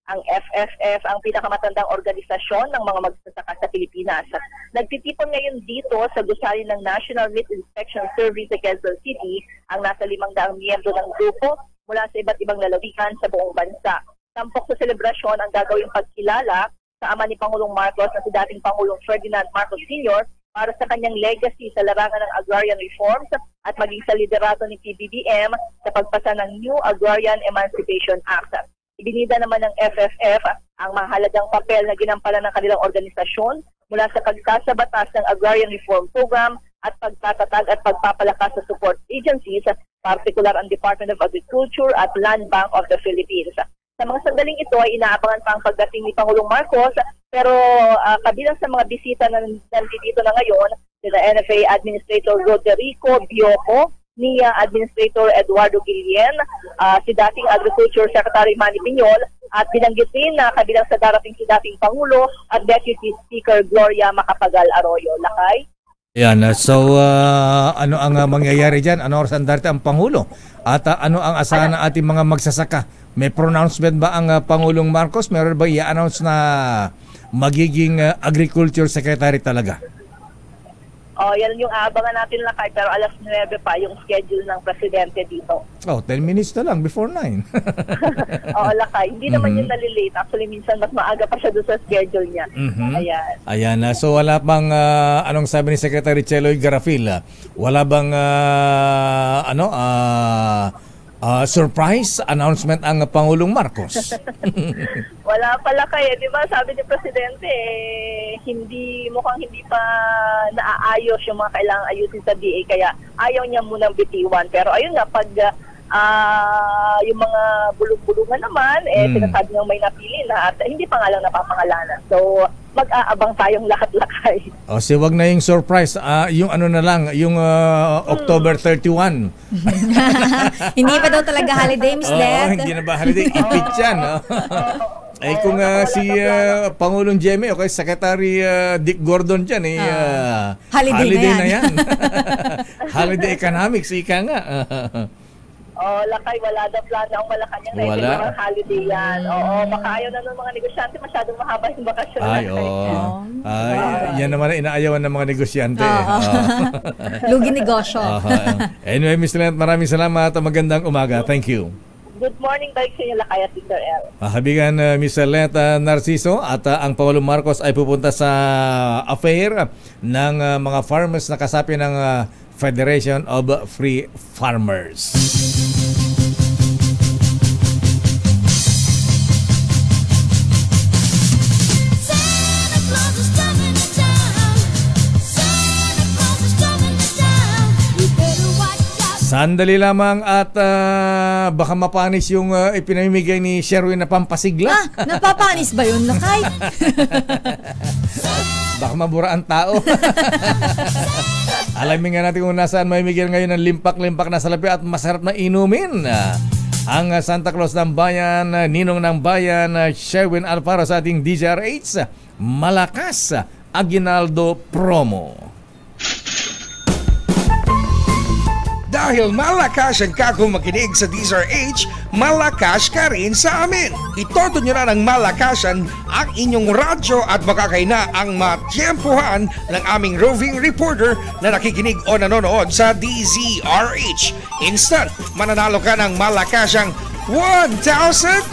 Ang FFF ang pinakamatandang organisasyon ng mga magsasaka sa Pilipinas. Nagtitipon ngayon dito sa gusali ng National Meat Inspection Service sa Quezon City ang nasa 500 miyembro ng grupo mula sa iba't ibang lalawigan sa buong bansa. Tampok sa selebrasyon ang gagawing pagkilala sa ama ni Pangulong Marcos na si dating Pangulong Ferdinand Marcos Sr. para sa kanyang legacy sa larangan ng agrarian reforms at maging sa liderato ni PBBM sa pagpasa ng New Agrarian Emancipation Act. Ibinida naman ng FFF ang mahalagang papel na ginampanan ng kanilang organisasyon mula sa pagsasabatas ng Agrarian Reform Program at pagtatatag at pagpapalakas sa support agencies, partikular ang Department of Agriculture at Land Bank of the Philippines. Sa mga sandaling ito ay inaabangan pa ang pagdating ni Pangulong Marcos, pero kabilang sa mga bisita na nandito na ngayon, sila NFA Administrator Roderico Bioco, NIA Administrator Eduardo Guillen, si dating Agriculture Secretary Manny Piñol, at binanggit din na kabilang sa darating si dating Pangulo at Deputy Speaker Gloria Macapagal Arroyo. Lakay?
Yan, so ano ang mangyayari dyan? Ano oras ang darating ang Pangulo? At ano ang asahan ng ating mga magsasaka? May pronouncement ba ang Pangulong Marcos? Meron ba i-announce na magiging Agriculture Secretary talaga?
Yan yung aabangan natin lakay, pero alas 9 pa yung schedule ng presidente dito.
10 minutes na lang before 9.
Lakay. Hindi naman yun nalilate. Actually, minsan mas maaga pa siya doon sa schedule niya. Ayan.
Ayan na. So wala bang, anong sabi ni Secretary Cheloy Garafil? Wala bang, surprise announcement ang Pangulong Marcos?
Wala pala kayo, di ba? Sabi ni Presidente, mukhang hindi pa naaayos yung mga kailangang ayusin sa DA, kaya ayaw niya munang bitiwan. Pero ayun nga, pag yung mga bulong-bulungan naman, sinasabi niyang may napili na at hindi pa nga lang napapangalanan. So, mag-aabang tayong lahat-lakay.
So wag na yung surprise, yung ano na lang, yung October 31.
Hindi pa daw talaga holiday, Miss Det.
Hindi na ba holiday? Ipit yan. Kung si Pangulong Jeme o kay Secretary Dick Gordon dyan, holiday na yan. Holiday economics, ika nga.
Lakay, wala daw plano ang Malacanang na
Wala.
mga holiday yan. Baka ayaw na ng mga negosyante, masyadong mahaba yung bakasyon.
Yan naman ang inaayawan ng mga negosyante.
Lugi negosyo.
Anyway, Ms. Lent, maraming salamat. Magandang umaga. Thank you.
Good morning, balik sa inyo, Lakay at Sister El.
Habigan, Ms. Lent Narciso, at ang Pangulong Marcos ay pupunta sa affair ng mga farmers na kasapi ng Federation of Free Farmers. Sandali lamang at baka mapanis yung ipinamimigay ni Sherwin na pampasigla.
Napapanis ba yun, Lakay?
Baka mabura ang tao. Alamin nga natin kung nasaan mamimigay ngayon ng limpak-limpak na salapi at masarap na inumin. Ang Santa Claus ng Bayan, Ninong ng Bayan, Sherwin Alfaro sa ating DZRH, Malakas Aguinaldo Promo.
Dahil malakas ang kakong makinig sa DZRH, malakas ka rin sa amin. Itodo nyo na ng malakasan ang inyong radyo at makakaina ang matyempuhan ng aming roving reporter na nakikinig o nanonood sa DZRH. Instant, mananalo ka ng malakasang 1,000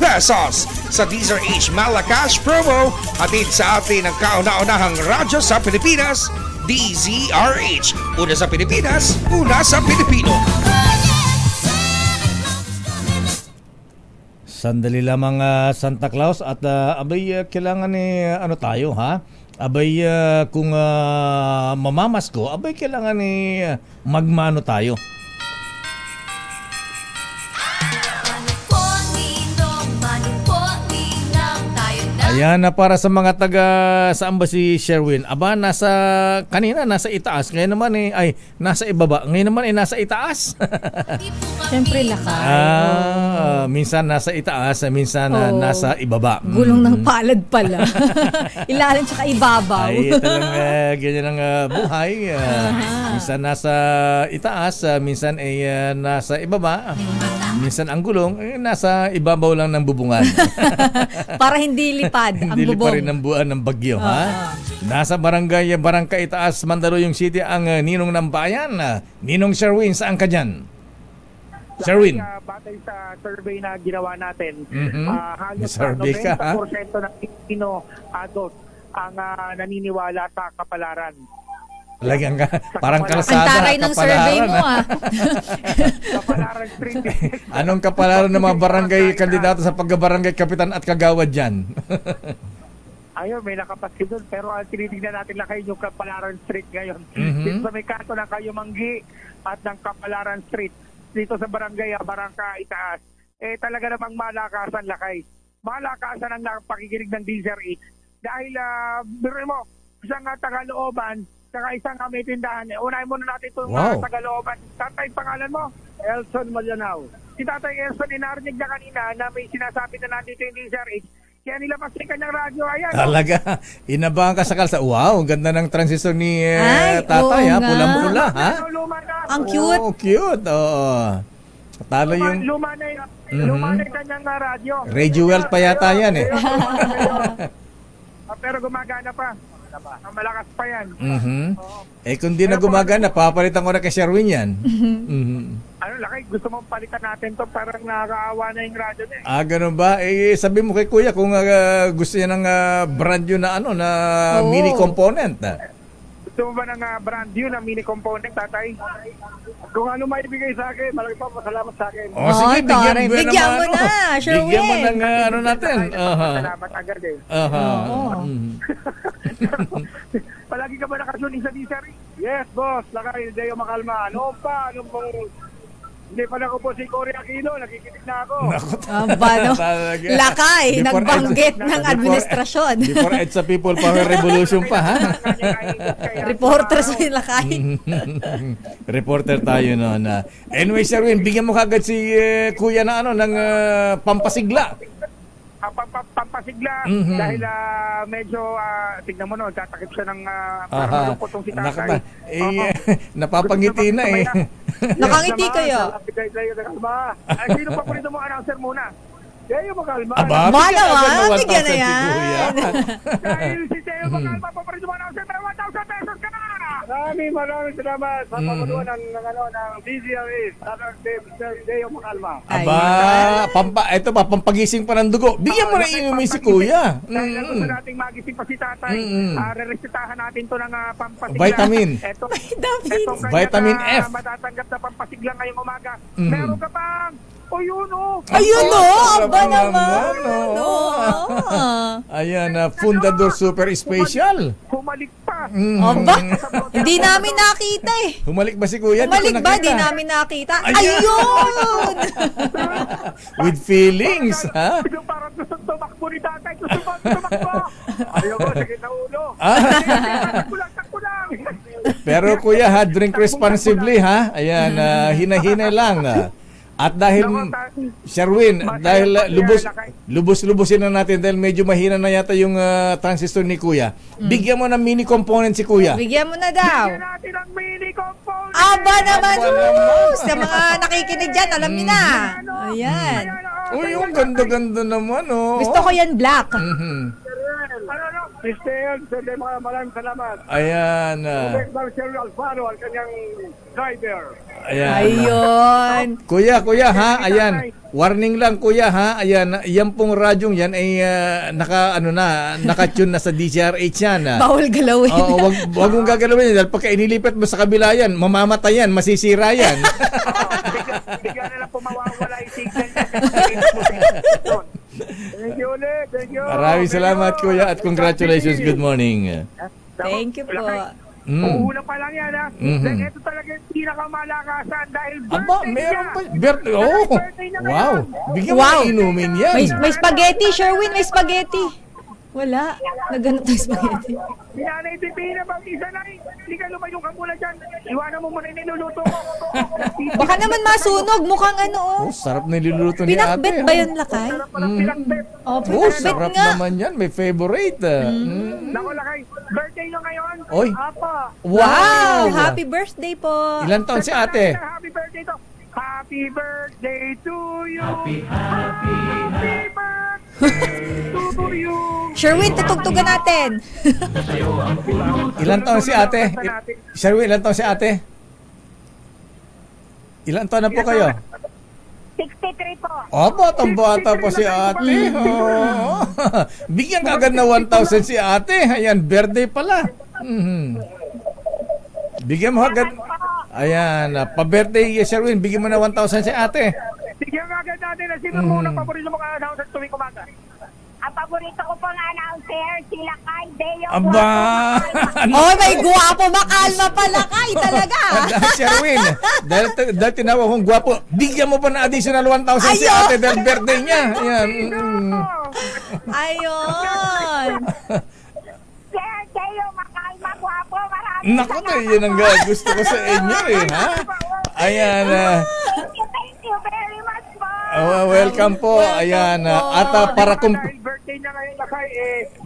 pesos sa DZRH Malakas Promo, hatid sa atin ang kauna-unahang radyo sa Pilipinas, DZRH. Una sa Pilipinas, una sa Pilipino.
Sandali lamang Santa Claus at kailangan ano tayo ha? Kung mamamasko, kailangan magmano tayo. Ayan na para sa mga taga saan ba si Sherwin? Kanina nasa itaas, ngayon naman nasa ibaba. Ngayon naman nasa itaas.
Siyempre, Lakay.
Minsan nasa itaas, minsan nasa ibaba.
Gulong ng palad pala. Ilalim tsaka ibabaw.
Ay, talagang ganyan ang buhay. Minsan nasa itaas, minsan nasa ibaba. Minsan ang gulong nasa ibabaw lang ng bubungan.
Para hindi lipad ang
hindi
bubong.
Hindi pa rin ang buwan ng bagyo. Nasa barangay Itaas, Mandaluyong City ang Ninong ng Bayan. Ninong Sherwin, saan ka dyan? Sherwin.
Batay sa survey na ginawa natin, halos
90%
ng Pilipino adult ang naniniwala sa kapalaran.
Talagang parang kalsada.
Ang taray ng survey mo
Kapalaran Street.
Anong kapalaran ng mga barangay kandidato sa pagkabarangay kapitan at kagawad dyan?
Ayun, may nakapaskil doon. Pero tinitignan natin lang kayo yung Kapalaran Street ngayon. Dito sa may kanto ng Kayumanggi at ng Kapalaran Street, dito sa barangay Barangka Itaas, talaga namang malakasan, Lakay. Malakasan ang pakikinig ng DZRH. Dahil, biro mo, isang Tagalooban, saka isang may tindahan. Unahin muna natin itong Tagalooban. Tatay, pangalan mo? Elson Malyanao. Si Tatay Elson, inarinig na kanina na may sinasabi na nandito yung DZRH. Kaya nilabas yung kanyang radyo. Ayan.
Talaga. Inabahan ka sa kalsa. Wow, ganda ng transistor ni Tatay. Pulang-pula.
Ang cute.
Oh, cute. Talo yung...
Luma na yung kanyang radyo.
Radio Wealth pa yata yan
Pero gumagana pa. Malakas pa yan.
Eh kung di na gumagana, papalitan ko na kay Sherwin yan.
Ano, Lakay, gusto mong palitan natin to, parang nakakaawa na yung radyo na eh.
Ganun ba? Eh, sabi mo kay Kuya kung gusto niya ng brand new na mini component.
Gusto mo ba ng brand new na mini component, tatay? Kung ano may ibigay sa akin, malaki pa pasalamat sa akin.
Sige,
bigyan mo na, Sherwin.
Bigyan mo ng natin.
Salamat agad eh. Palagi ka ba nakasuning sa Disar? Yes, boss. Lakay, Deo Makalma. Ano pa? Ano pong... Hindi pa na ko po si Cory Aquino. Nakikinig na ako.
Lakay, nagbanggit ng administrasyon.
Before EDSA People Power Revolution pa, ha?
Reporter sa Lakay.
Reporter tayo noon. Anyway, Sherwin, bigyan mo kagad si Kuya na ng pampasigla.
Pampasigla dahil medyo tignan mo no, tatakip siya ng parang lungkot tong si tatay.
Napapangiti na eh.
Nakangiti kayo.
Sino pa po rin mo announcer muna? Deo Makalma.
Bigyan na yan.
Dahil si Deo Makalma pa rin mo announcer, may 1,000 pesos ka na! Maraming salamat sa pamaluan ng DZRH, Deo Makalma.
Ito pa, pampagising pa ng dugo. Bigyan mo na inumin si Kuya.
Dahil gusto nating magising pa si tatay, re-resetahan natin to ng pampasigla.
Vitamin. Vitamin F.
Matatanggap na pampasigla ngayong umaga. Meron ka pang Ayun
aba naman.
Ayan, Fundador Super Special.
Humalik pa.
Aba, hindi namin nakita eh.
Humalik ba si Kuya?
Humalik ba? Hindi namin nakita. Ayun!
With feelings, ha?
Parang gusto tumakbo ni tatay. Gusto tumakbo. Ayaw ko, sakit na ulo. Takbo lang.
Pero Kuya, drink responsibly, ha? Ayan, hina-hina lang. At dahil, Sherwin, dahil lubos-lubosin na natin dahil medyo mahina na yata yung transistor ni Kuya, bigyan mo ng mini component si Kuya.
Bigyan mo na daw.
Bigyan natin ang mini component.
Aba naman, sa mga nakikinig dyan, alam niyo na. Ayan.
Yung ganda-ganda naman,
Gusto ko yan black.
Maraming salamat.
Ayan.
Marcel Alfaro, ang kanyang driver.
Ayun.
Kuya, ha? Ayan. Warning lang, Kuya, ha? Ayan, yan pong radyong yan ay naka-tune na sa DZRH yan.
Bawal galawin.
Wag mong gagalawin yan dahil pagka inilipat mo sa kabila yan, mamamatay yan, masisira yan.
Bigyan na lang po mawawala yung signal. Thank you ulit. Thank you.
Maraming salamat, Kuya, at congratulations. Good morning.
Thank you po.
Una pa lang yan, ha? Dahil ito talaga yung pinakamalakasan dahil
meron pa. Wow. Bigyan mo na inumin yan.
May spaghetti, Sherwin, may spaghetti. Wala. Nagganot ng spaghetti.
Sinanay Pipina, pag isa na hindi ka lumayong ka mula dyan. Iwanan mo muna yung niluluto ko.
Baka naman masunog. Mukhang
sarap na niluluto ni ate.
Pinakbet ba yun, Lakay?
Pinakbet.
Sarap naman yan. May favorite.
Naku, Lakay. Birthday nyo ngayon.
Oy.
Apa.
Wow. Happy birthday po.
Ilan taon si ate?
Happy birthday to. Happy birthday to you.
Happy
birthday to you.
Sherwin, tutugtugan natin.
Ilan taon si ate? Sherwin, ilan taon si ate? Ilan taon na po kayo?
63 po.
Batang bata po si ate. Bigyan ka agad na 1,000 si ate. Ayan, birthday pala. Bigyan mo agad. Ayan, pa-birthday, Sherwin, bigyan mo na 1,000 si ate.
Bigyan ka agad natin na sino muna paborito mo ka announcer tuwing umaga.
Ang paborito ko pong announcer, sila kay Deo.
May guwapo, makalma pala kay talaga.
Sherwin, dahil tinawag kong guwapo, bigyan mo pa na additional 1,000 si ate dahil birthday niya. Ayan.
Ayun.
Sir Deo, makalma, guwapo, marami.
Naku na, yan ang gusto ko sa inyo ha? Ayan.
Thank you very much po.
Welcome po. Ayan. At para
birthday niya ngayon, Lakay,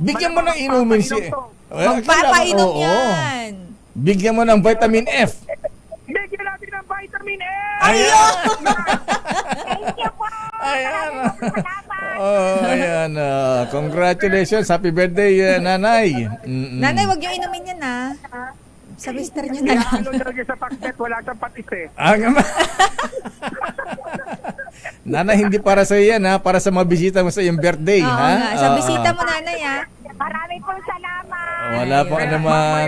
bigyan mo ng inumin si...
Magpapainom yan.
Bigyan mo ng vitamin F.
Bigyan natin ng vitamin F.
Ayun.
Thank you po.
Ayan. Ayan. Congratulations. Happy birthday, Nanay.
Nanay, wag niyo inumin yan, ha? Sa mister niyo na lang.
Lalo talaga sa pakbet, wala siyang patis eh.
Nanay, hindi para sa yan, ha? Para sa mga bisita mo sa iyong birthday,
Oo
ha?
nga. Sa bisita mo, Nanay, ha?
Maraming pong salamat.
Wala po ka naman.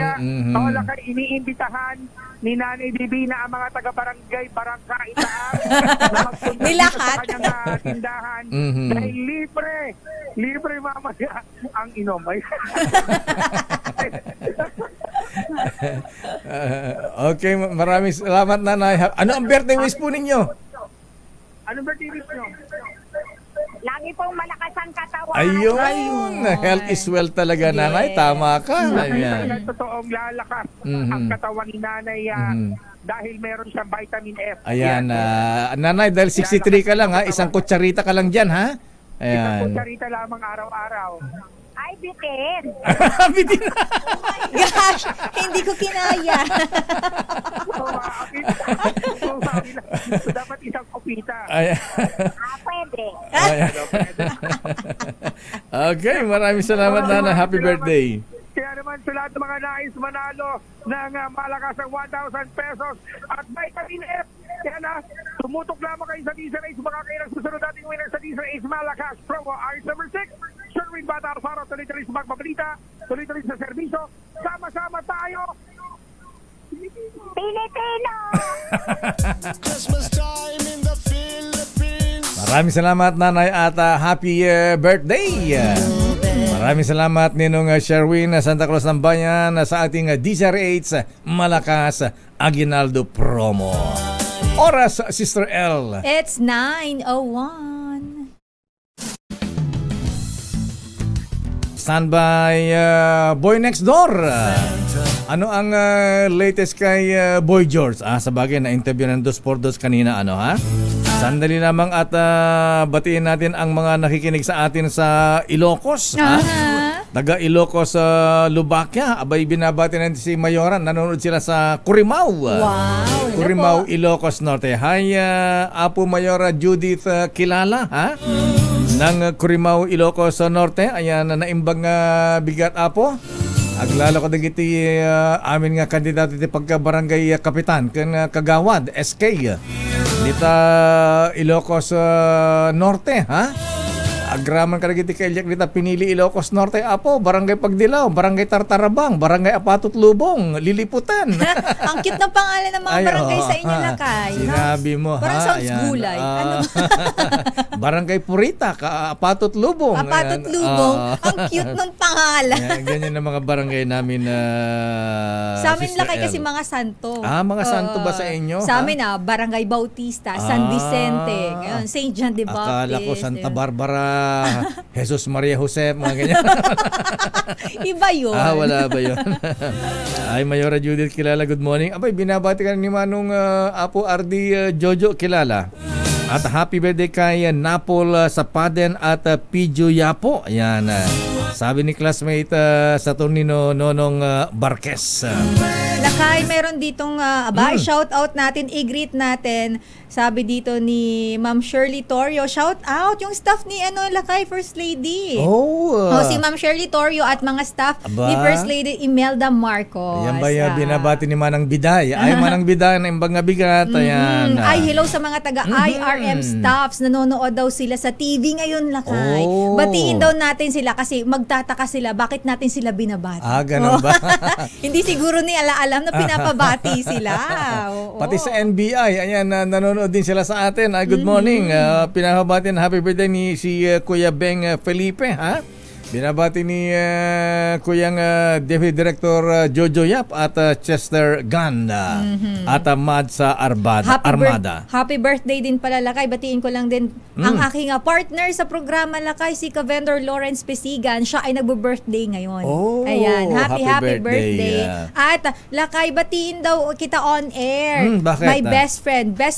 Wala kayo iniimbitahan ni Nanay Bibi na ang mga taga-barangay, Barangka, Itaas na magpunta
Nilahat.
sa kanyang tindahan. Dahil libre mamaya ang inom.
Okay, maraming salamat, Nanay. Ano ang birthday wish po ninyo?
Anong birthday wish nyo?
Lagi pong malakas ang katawan.
Ayun. Health is wealth talaga, Nanay. Tama ka. Ayan.
Totoong lalakas ang katawan ni Nanay dahil meron siyang vitamin F.
Ayan. Nanay, dahil 63 ka lang, ha? Isang kutsarita ka lang dyan, ha?
Isang
Ayan.
kutsarita lamang araw-araw.
Ay, bitin.
Bitin.
Gosh, hindi ko kinaya.
So, dapat isang kupita.
Pwede.
Okay, maraming salamat, Nanay. Happy birthday.
Kaya naman sa lahat ng mga nais manalo ng malakas ang 1,000 pesos at vitamin F. Kaya na, tumutok lamang kayo sa Diesel Ace. Baka kayo ng susunod nating winner sa Diesel Ace Malakas Promo Ice number 6. Sherwin Bata Alfaro, tuloy-tuloy sa magbabalita, tuloy-tuloy sa serbisyo. Sama-sama tayo.
Pilipino!
Maraming salamat, Nanay, at happy birthday. Maraming salamat, Ninong Sherwin Santa Cruz ng Bayan, sa ating DZRH Malakas Aguinaldo Promo. Oras, Sister L.
It's 9:01.
Standby, Boy Next Door. Ano ang latest kay Boy George? Sa bagay, na-interview ng 2x2 kanina, ano, ha? Sandali lamang at batiin natin ang mga nakikinig sa atin sa Ilocos, ha? Taga Ilocos, Lubakia. Abay, binabati natin si Mayoran. Nanonood sila sa Curimaw.
Wow.
Curimaw, Ilocos Norte. Hi, Apo Mayora Judith Kilala, ha? Ng Curimaw, Ilocos Norte. Ayan, naimbang bigat, Apo. Aglalo ko dagiti amin nga kandidato iti pagka-barangay kapitan kan Kagawad, SK. Dita Ilocos Norte, ha? Agraman ka dagiti kailyak dita pinili Ilocos Norte, Apo, Barangay Pagdilaw, Barangay Tartarabang, Barangay Apatot Lubong, Liliputan.
Ang cute ng pangalan ng mga barangay sa inyo, Lakay.
Sinabi mo,
parang
ha?
sounds gulay. Ano?
Barangay Purita, Apatot Lubong.
Apatot Lubong. Ang cute ng pangalan.
Ganyan ang mga barangay namin.
Sa amin,
Sister
Lakay,
L.
kasi mga santo.
Mga santo ba sa inyo?
Sa amin, Barangay Bautista, San Vicente, St. John de Baptist.
Akala ko Santa Barbara, Jesus Maria Jose, mga ganyan.
Iba yun.
Wala ba yun? Ay, Mayora Judith Kilala, good morning. Abay, binabati ka ni Manong Apo Ardi Jojo Kilala. At happy birthday kay Napol Sapaden at Pijo Yapo. Ayan. Sabi ni classmate Saturnino Nonong Barques.
Lakay, meron ditong shout out natin, i-greet natin. Sabi dito ni Ma'am Shirley Torrio, shout out yung staff ni Lakay First Lady. Si Ma'am Shirley Torrio at mga staff ni First Lady Imelda Marcos.
Ayan ba binabati ni Manang Biday? Ay, Manang Biday na imbang bigat. Ayan.
Ay, hello sa mga taga IRM staffs. Nanonood daw sila sa TV ngayon, Lakay. Batiin daw natin sila kasi magtataka sila bakit natin sila binabati.
Ganun ba?
Hindi siguro ni alam na pinapabati sila.
Pati sa NBI, ayan, nanonood din sila sa atin. Good morning. Pinapabati na happy birthday ni si Kuya Beng Felipe, ha? Binabati ni Kuyang Deputy Director Jojo Yap at Chester Ganda at Mad sa Armada.
Happy birthday din pala, Lakay. Batiin ko lang din ang aking partner sa programa, Lakay, si Ka-Vendor Lawrence Pesigan. Siya ay nagbo-birthday ngayon. Ayan, happy birthday. At Lakay, batiin daw kita on air.
Bakit?
My best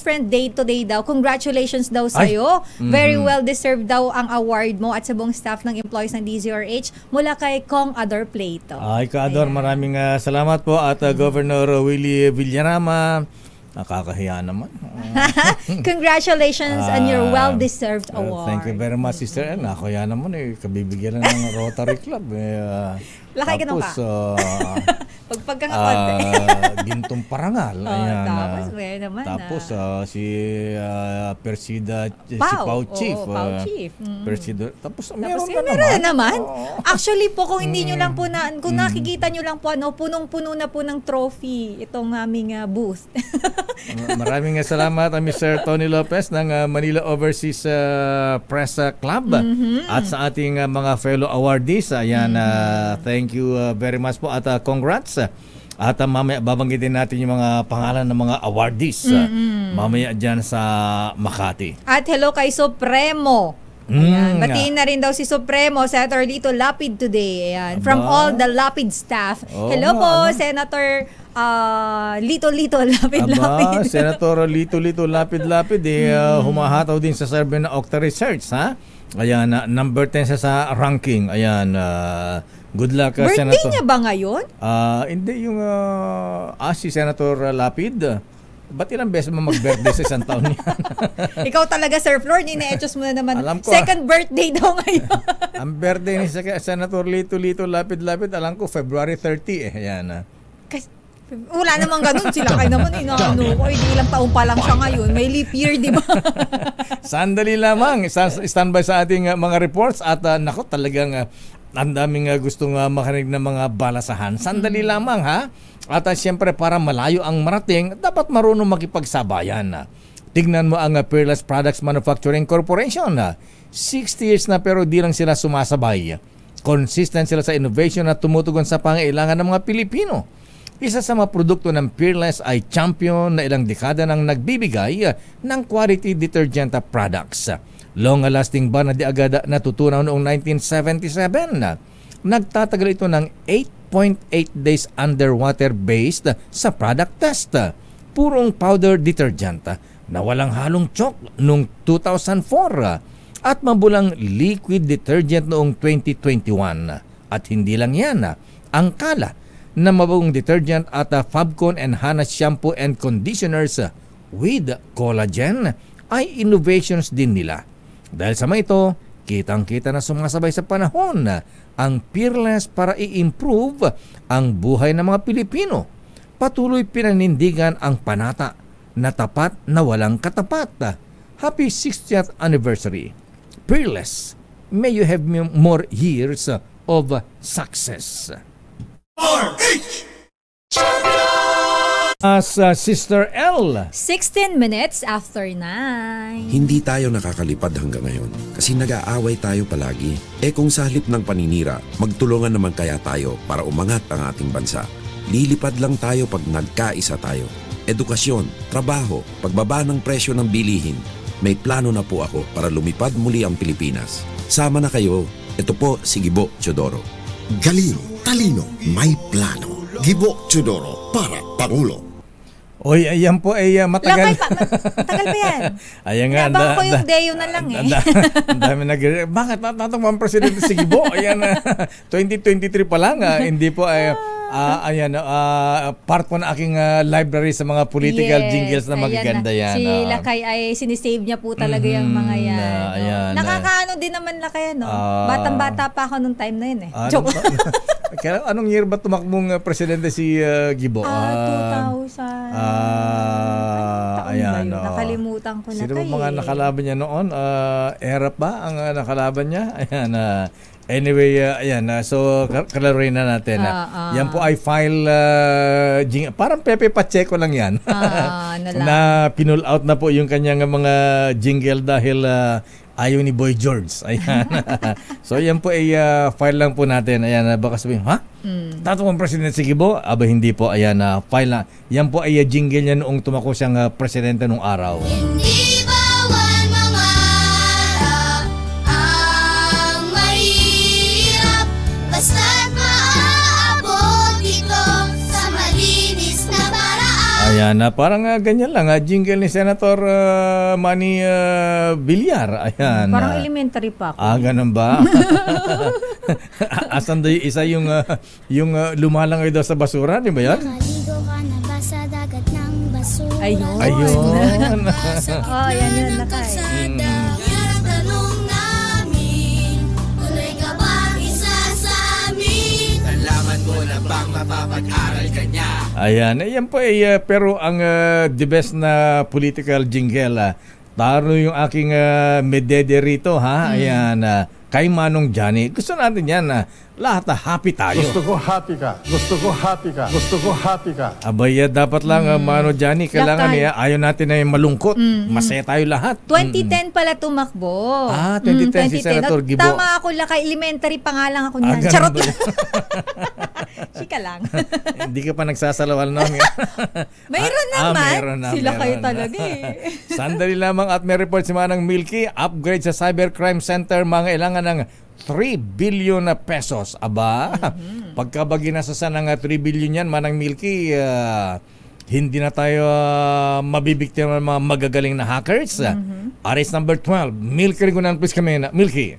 friend day today daw. Congratulations daw sa'yo. Very well deserved daw ang award mo at sa buong staff ng employees ng DZRH mula kay Kong Ador Plato.
Ay, Ka-Ador, maraming salamat po at Governor Willie Villarama, Nakakahiya naman.
Congratulations on your well-deserved award.
Thank you very much, Sister L. Nakakahiya naman kabibigyan lang ng Rotary Club.
Lakay ka nung ka. Pagka nga
gintong parangal. Ayan,
tapos naman.
Tapos si Persida, si Pau Chief.
Pau Chief.
Persida. Tapos
meron na naman. Actually po, kung hindi nyo lang po kung nakikita nyo lang po, punong-puno na po ng trophy itong aming booth.
Maraming salamat Mr. Tony Lopez ng Manila Overseas Press Club at sa ating mga fellow awardees. Ayan, thank you very much po at congrats. At mamaya babanggitin natin yung mga pangalan ng mga awardees mamaya dyan sa Makati.
At hello kay Supremo. Ayan. Batiin na rin daw si Supremo, Senator Lito Lapid today. Ayan. From all the Lapid staff. Hello po, Senator Lito Lapid.
Senator Lito Lapid. Humahataw din sa survey ng Octa Research, ha? Ayan, number 10 sa ranking. Ayan, good luck,
birthday
Senator.
Birthday niya ba ngayon?
Hindi, yung si Senator Lapid. Ba't ilang beses mo mag-birthday sa isang taon yan?
Ikaw talaga, Sir Flor, nina-etchos mo na naman.
Alam ko,
second birthday daw ngayon.
Ang birthday ni Senator Lito Lapid, alam ko, February 30 Ayan.
Wala namang ganun. Sila kayo naman, ilang taon pa lang siya ngayon. May leap year, di ba?
Sandali lamang. Standby sa ating mga reports at talagang ang daming gustong makarinig ng mga balasahan. Sandali lamang, ha? At siyempre para malayo ang marating, dapat marunong makipagsabayan. Tignan mo ang Peerless Products Manufacturing Corporation. 60 years na pero di lang sila sumasabay. Consistent sila sa innovation at tumutugon sa pangailangan ng mga Pilipino. Isa sa mga produkto ng Peerless ay Champion na ilang dekada nang nagbibigay ng quality detergent products. Long-lasting ba na di agad natutunaw noong 1977? Nagtatagal ito ng 8.8 days underwater-based sa product test. Purong powder detergent na walang halong chalk noong 2004 at mabulang liquid detergent noong 2021. At hindi lang yan, ang Kala na mabagong detergent at Fabcon and Hana shampoo and conditioners with collagen ay innovations din nila. Dahil sa mga ito, kitang-kita na sumasabay sa panahon ang Peerless para i-improve ang buhay ng mga Pilipino. Patuloy pinanindigan ang panata na tapat na walang katapat. Happy 60th anniversary. Peerless, may you have more years of success.
RH!
Sister L.
16 minutes after 9.
Hindi tayo nakakalipad hanggang ngayon kasi nag-aaway tayo palagi. Kung sa halip ng paninira, magtulungan naman kaya tayo para umangat ang ating bansa. Lilipad lang tayo pag nagkaisa tayo. Edukasyon, trabaho, pagbaba ng presyo ng bilihin. May plano na po ako para lumipad muli ang Pilipinas. Sama na kayo. Ito po si Gibo Teodoro.
Galino, talino, may plano. Gibo Teodoro para Pangulo.
Oy, ayan po ay matagal.
Matagal pa yan.
Ayan nga.
Nabang ko yung Deo na lang
Ang dami bakit tatakbo ang presidente si Gibo? Ayan, 2023 pa lang. Hindi po ay part po na aking library sa mga political jingles na magaganda yan.
Si Lakay ay sinisave niya po talaga yung mga yan. Nakakaano din naman Lakay, no? Batang-bata pa ako nung time na yun Joke.
Anong year ba tumakbong presidente si Gibo?
2000.
Ayan.
Nakalimutan ko na
sino mga nakalaban niya noon? Erap ba ang nakalaban niya? Ayan. Anyway, ayan. So, kalaruin na natin. Yan po ay file, parang Pepe Pacheco lang yan. Na pinull out na po yung kanyang mga jingle dahil ayaw ni Boy George. Ayan. So, yan po ay file lang po natin. Ayan, baka sabihin, ha? Tatong presidente si Gibo? Aba, hindi po. Ayan, file lang. Yan po ay jingle niya noong tumako siyang presidente nung araw.
Hindi bawal mangarap ang mahirap basta't maaabot ito sa malinis na paraan.
Ayan, parang ganyan lang. Jingle ni Senator Manny Villar. Ayan.
Parang elementary pa ako.
Ganun ba? Asan daw isa yung lumalangoy daw sa basura, di ba yan?
Nakaligo ka na ba sa dagat ng basa?
Ayun.
Ayun.
Oh, yan, Lakay.
Tanong namin, tuloy ka bang isa sa amin?
Nalaman mo na bang mapapag-aral ka niya?
Ayan, yan po pero ang the best na political jingle, taro yung aking medede rito, ha? Ayan, kay Manong Johnny. Gusto natin yan, lahat happy tayo.
Gusto ko happy ka. Gusto ko happy ka. Gusto ko happy ka.
Abay, dapat lang, Manong Johnny, kailangan ayaw natin na malungkot. Masaya tayo lahat.
2010 pala tumakbo.
2010 si Senator Gibo.
Tama ako, Lakay. Elementary pa nga lang ako niyan. Charot lang. Chika lang.
Hindi ka pa nagsasalawal noon.
Mayroon naman. Sila kayo
na.
talaga eh.
Sandali lamang at may report si Manang Milky. Upgrade sa Cybercrime Center. Mga ilangan ng 3 billion na pesos. Aba, pagka ba ginasasan ng 3 billion yan, Manang Milky, hindi na tayo mabibiktima ng mga magagaling na hackers. Arrest number 12. Milky Rigunan, please kami na. Milky.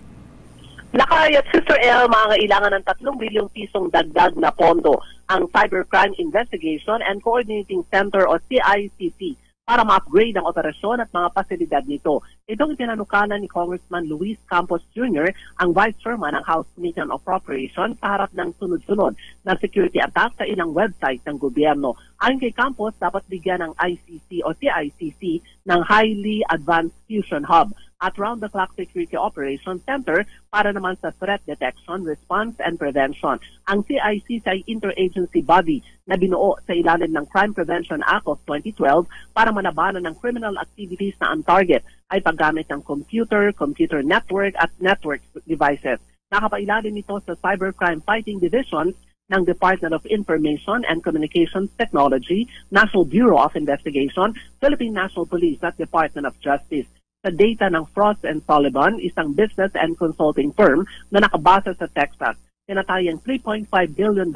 Lakay at Sister L, mangangailangan ng 3 bilyong pisong dagdag na pondo ang Cybercrime Investigation and Coordinating Center o CICC para ma-upgrade ang operasyon at mga pasilidad nito. Itong itinanukalan ni Congressman Luis Campos Jr., ang Vice Chairman ng House Committee on Appropriations, sa harap ng sunod-sunod na security attack sa ilang website ng gobyerno. Ayon kay Campos, dapat bigyan ng ICC o CICC ng Highly Advanced Fusion Hub at round-the-clock security operations center para naman sa threat detection, response, and prevention. Ang CICC ay interagency body na binuo sa ilalim ng Crime Prevention Act of 2012 para manabanan ng criminal activities na ang target ay paggamit ng computer network at network devices. Nakapailalim ito sa Cybercrime Fighting Division ng Department of Information and Communications Technology, National Bureau of Investigation, Philippine National Police at Department of Justice. Sa data ng Frost & Sullivan, isang business and consulting firm na nakabasa sa Texas, tinatayang $3.5 billion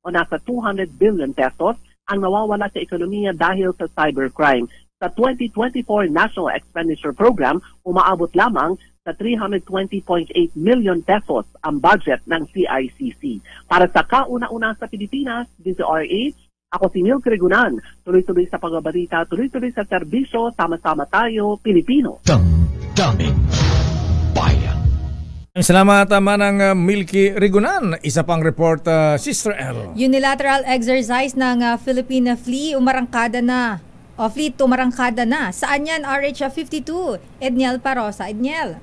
o nasa 200 billion pesos ang nawawala sa ekonomiya dahil sa cybercrime. Sa 2024 National Expenditure Program, umaabot lamang sa 320.8 million pesos ang budget ng CICC. Para sa kauna-una sa Pilipinas, DZRH, ako si Milky Rigunan. Tuloy-tuloy sa pagbabalita, tuloy-tuloy sa serbisyo, sama-sama tayo, Pilipino.
Damdamin Bayan.
Salamat Manang Milky Rigunan. Isa pang report, Sister L.
Unilateral exercise ng Philippine Fleet umarangkada na. Fleet umarangkada na. Saan yan? RH-52. Edniel Parosa. Edniel.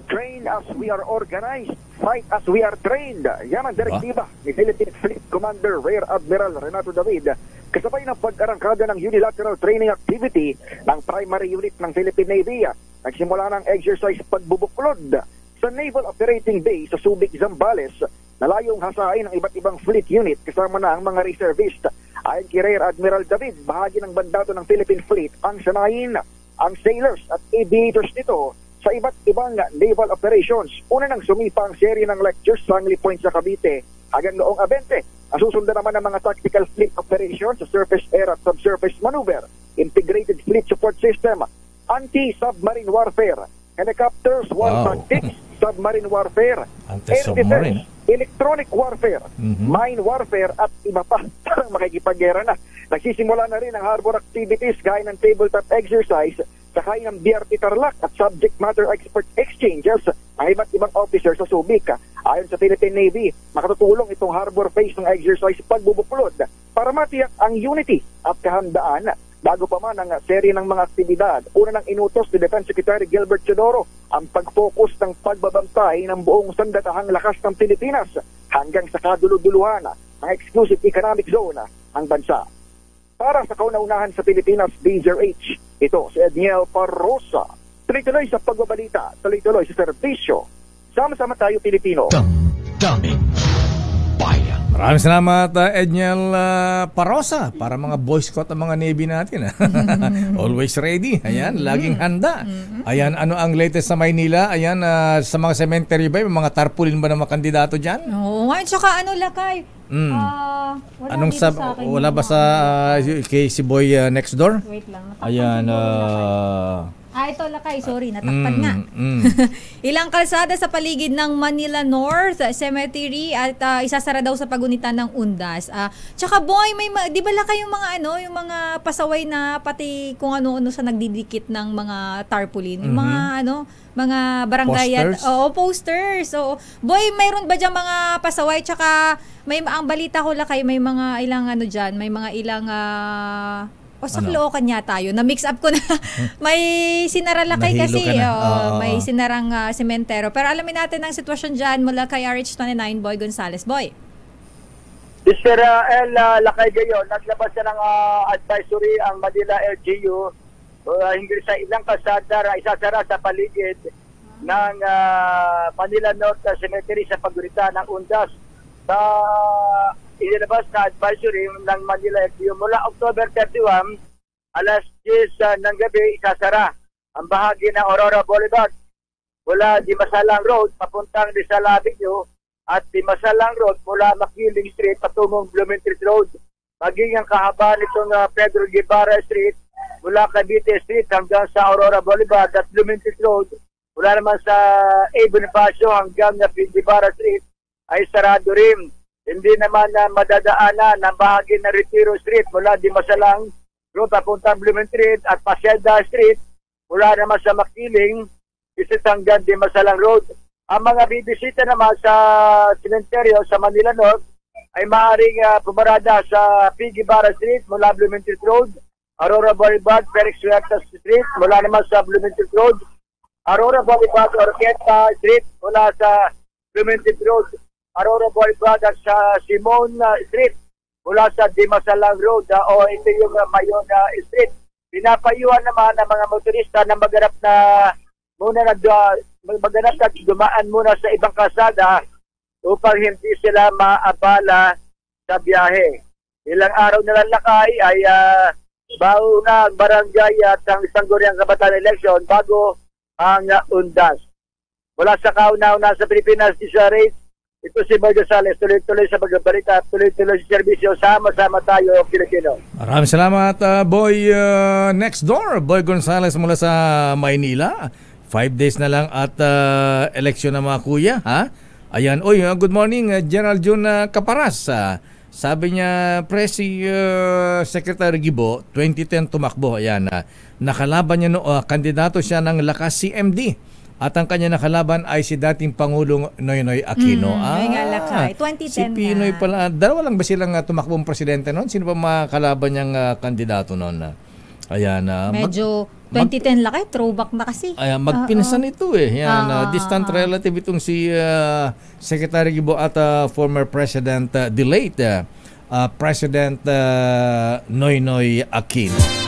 Train as we are organized, fight as we are trained. Yan ang direktiba ni Philippine Fleet Commander Rear Admiral Renato David kasabay ng pag-arangkada ng unilateral training activity ng primary unit ng Philippine Navy. Nagsimula ng exercise pagbubuklod sa Naval Operating Base sa Subic, Zambales na layong hasain ng iba't ibang fleet unit kasama na ang mga reservist. Ayon kay Rear Admiral David, bahagi ng bandato ng Philippine Fleet ang sanayin ang sailors at aviators nito sa iba't ibang naval operations. Una nang sumipa ang serye ng lectures sa Langley Point sa Cavite hanggang noong 20. Nasusundan naman ng mga tactical fleet operations sa surface, air at subsurface maneuver, integrated fleet support system, anti-submarine warfare, helicopters, war tactics, submarine warfare, air defense, electronic warfare, mine warfare at iba pa. Makikipaggera na. Nagsisimula na rin ang harbor activities gaya ng tabletop exercise sakay ng BRT Tarlac at subject matter expert exchanges ng iba't ibang officers sa Subic. Ayon sa Philippine Navy, makatutulong itong harbor phase ng exercise pagbubuklod para matiyak ang unity at kahandaan bago pa man ang serye ng mga aktibidad. Una nang inutos ni Defense Secretary Gilbert Chodoro ang pag-focus ng pagbabantay ng buong sandatahang lakas ng Pilipinas hanggang sa kaduluduluhan ng exclusive economic zone ang bansa. Para sa kauna-unahan sa Pilipinas, DZRH, ito si Edniel Parosa. Tuloy-tuloy sa pagbabalita, tuloy-tuloy sa serbisyo. Sama-sama tayo, Pilipino.
Damdamin Bayan.
Maraming salamat, Edniel Parosa, para mga Boy Scout ang mga Navy natin. Always ready. Ayan, laging handa. Ayan, ano ang latest sa Maynila? Ayan, sa mga cemetery ba? May mga tarpaulin ba ng mga kandidato dyan?
Oo, ngayon, tsaka ano, Lakay?
Wala ba sa kay si Boy next door?
Wait lang.
Ayan,
Ito lakay, sorry, natakpan nga. Ilang kalsada sa paligid ng Manila North Cemetery at isasara daw sa pagunitan ng Undas. Tsaka boy, may di ba lakay yung mga yung mga pasaway na pati kung ano-ano sa nagdidikit ng mga tarpaulin. Yung mga mga barangay
posters?
Posters. So, boy, mayroon ba diyan mga pasaway tsaka may ang balita ko lakay may mga ilang diyan, may mga ilang sa Caloocan yata yun. Na-mix up ko na. May sinaralakay kasi. May sinarang sementero. Pero alamin natin ang sitwasyon dyan mula kay RH29, Boy Gonzales. Boy.
Mr. L. Lakay gayon, naglabas na ng advisory ang Manila LGU hinggil sa ilang kalsada isasara sa paligid ng Manila North Cemetery sa paggunita ng Undas. Sa inilabas na advisory ng Manila LGU mula October 31, alas 10 ng gabi, isasara ang bahagi ng Aurora Boulevard mula Dimasalang Road papuntang Rizal Avenue at Dimasalang Road mula Makiling Street patungong Blumentritt Road. Maging ang kahaba nitong Pedro Guevara Street mula Cavite Street hanggang sa Aurora Boulevard at Blumentritt Road mula naman sa A. Bonifacio hanggang Guevara Street ay sarado rin. Hindi naman madadaanan ng bahagi ng Retiro Street mula Dimasalang Road papuntang Blumentritt at Paseda Street mula naman sa Makiling visit hanggang Dimasalang Road. Ang mga bibisita naman sa sementeryo sa Manila North ay maaaring pumarada sa P. Guevara Street mula Blumentritt Road, Aurora Boulevard, Felix Huerta Street mula naman sa Blumentritt Road, Aurora Boulevard, Orqueta Street mula sa Blumentritt Road, Aurora Boulevard at sa Simon Street mula sa Dimasalang Road o ito yung Mayon Street. Pinapayuhan naman ng mga motorista na maghanap na dumaan muna sa ibang kalsada upang hindi sila maabala sa biyahe. Ilang araw na lang lakay ay bago na ang barangay at ang Sangguniang Kabataan election bago ang Undas. Mula sa kauna-una sa Pilipinas, ito si Boy Gonzales, tuloy-tuloy sa pagbabalita, tuloy-tuloy sa serbisyo, sama-sama tayo, Pilipino.
Maraming salamat, Boy Next Door, Boy Gonzales mula sa Maynila. 5 days na lang at eleksyon na mga kuya, ha? Ayan, good morning, General Jun Caparas. Sabi niya, Presi Secretary Gibo, 2010 tumakbo. Ayan, nakalaban niya kandidato siya ng Lakas CMD. At ang kanya nakalaban ay si dating Pangulong Noynoy Aquino.
Lakay, 2010
si Pinoy pala. Dalawa lang ba silang tumakbong presidente noon? Sino pa makalaban niyang kandidato noon? Ayan.
Medyo 2010 lakay, throwback na kasi.
Ayan, magpinsan ito eh. Ayan, distant relative itong si Secretary Gibo at former President, the late President Noynoy Aquino.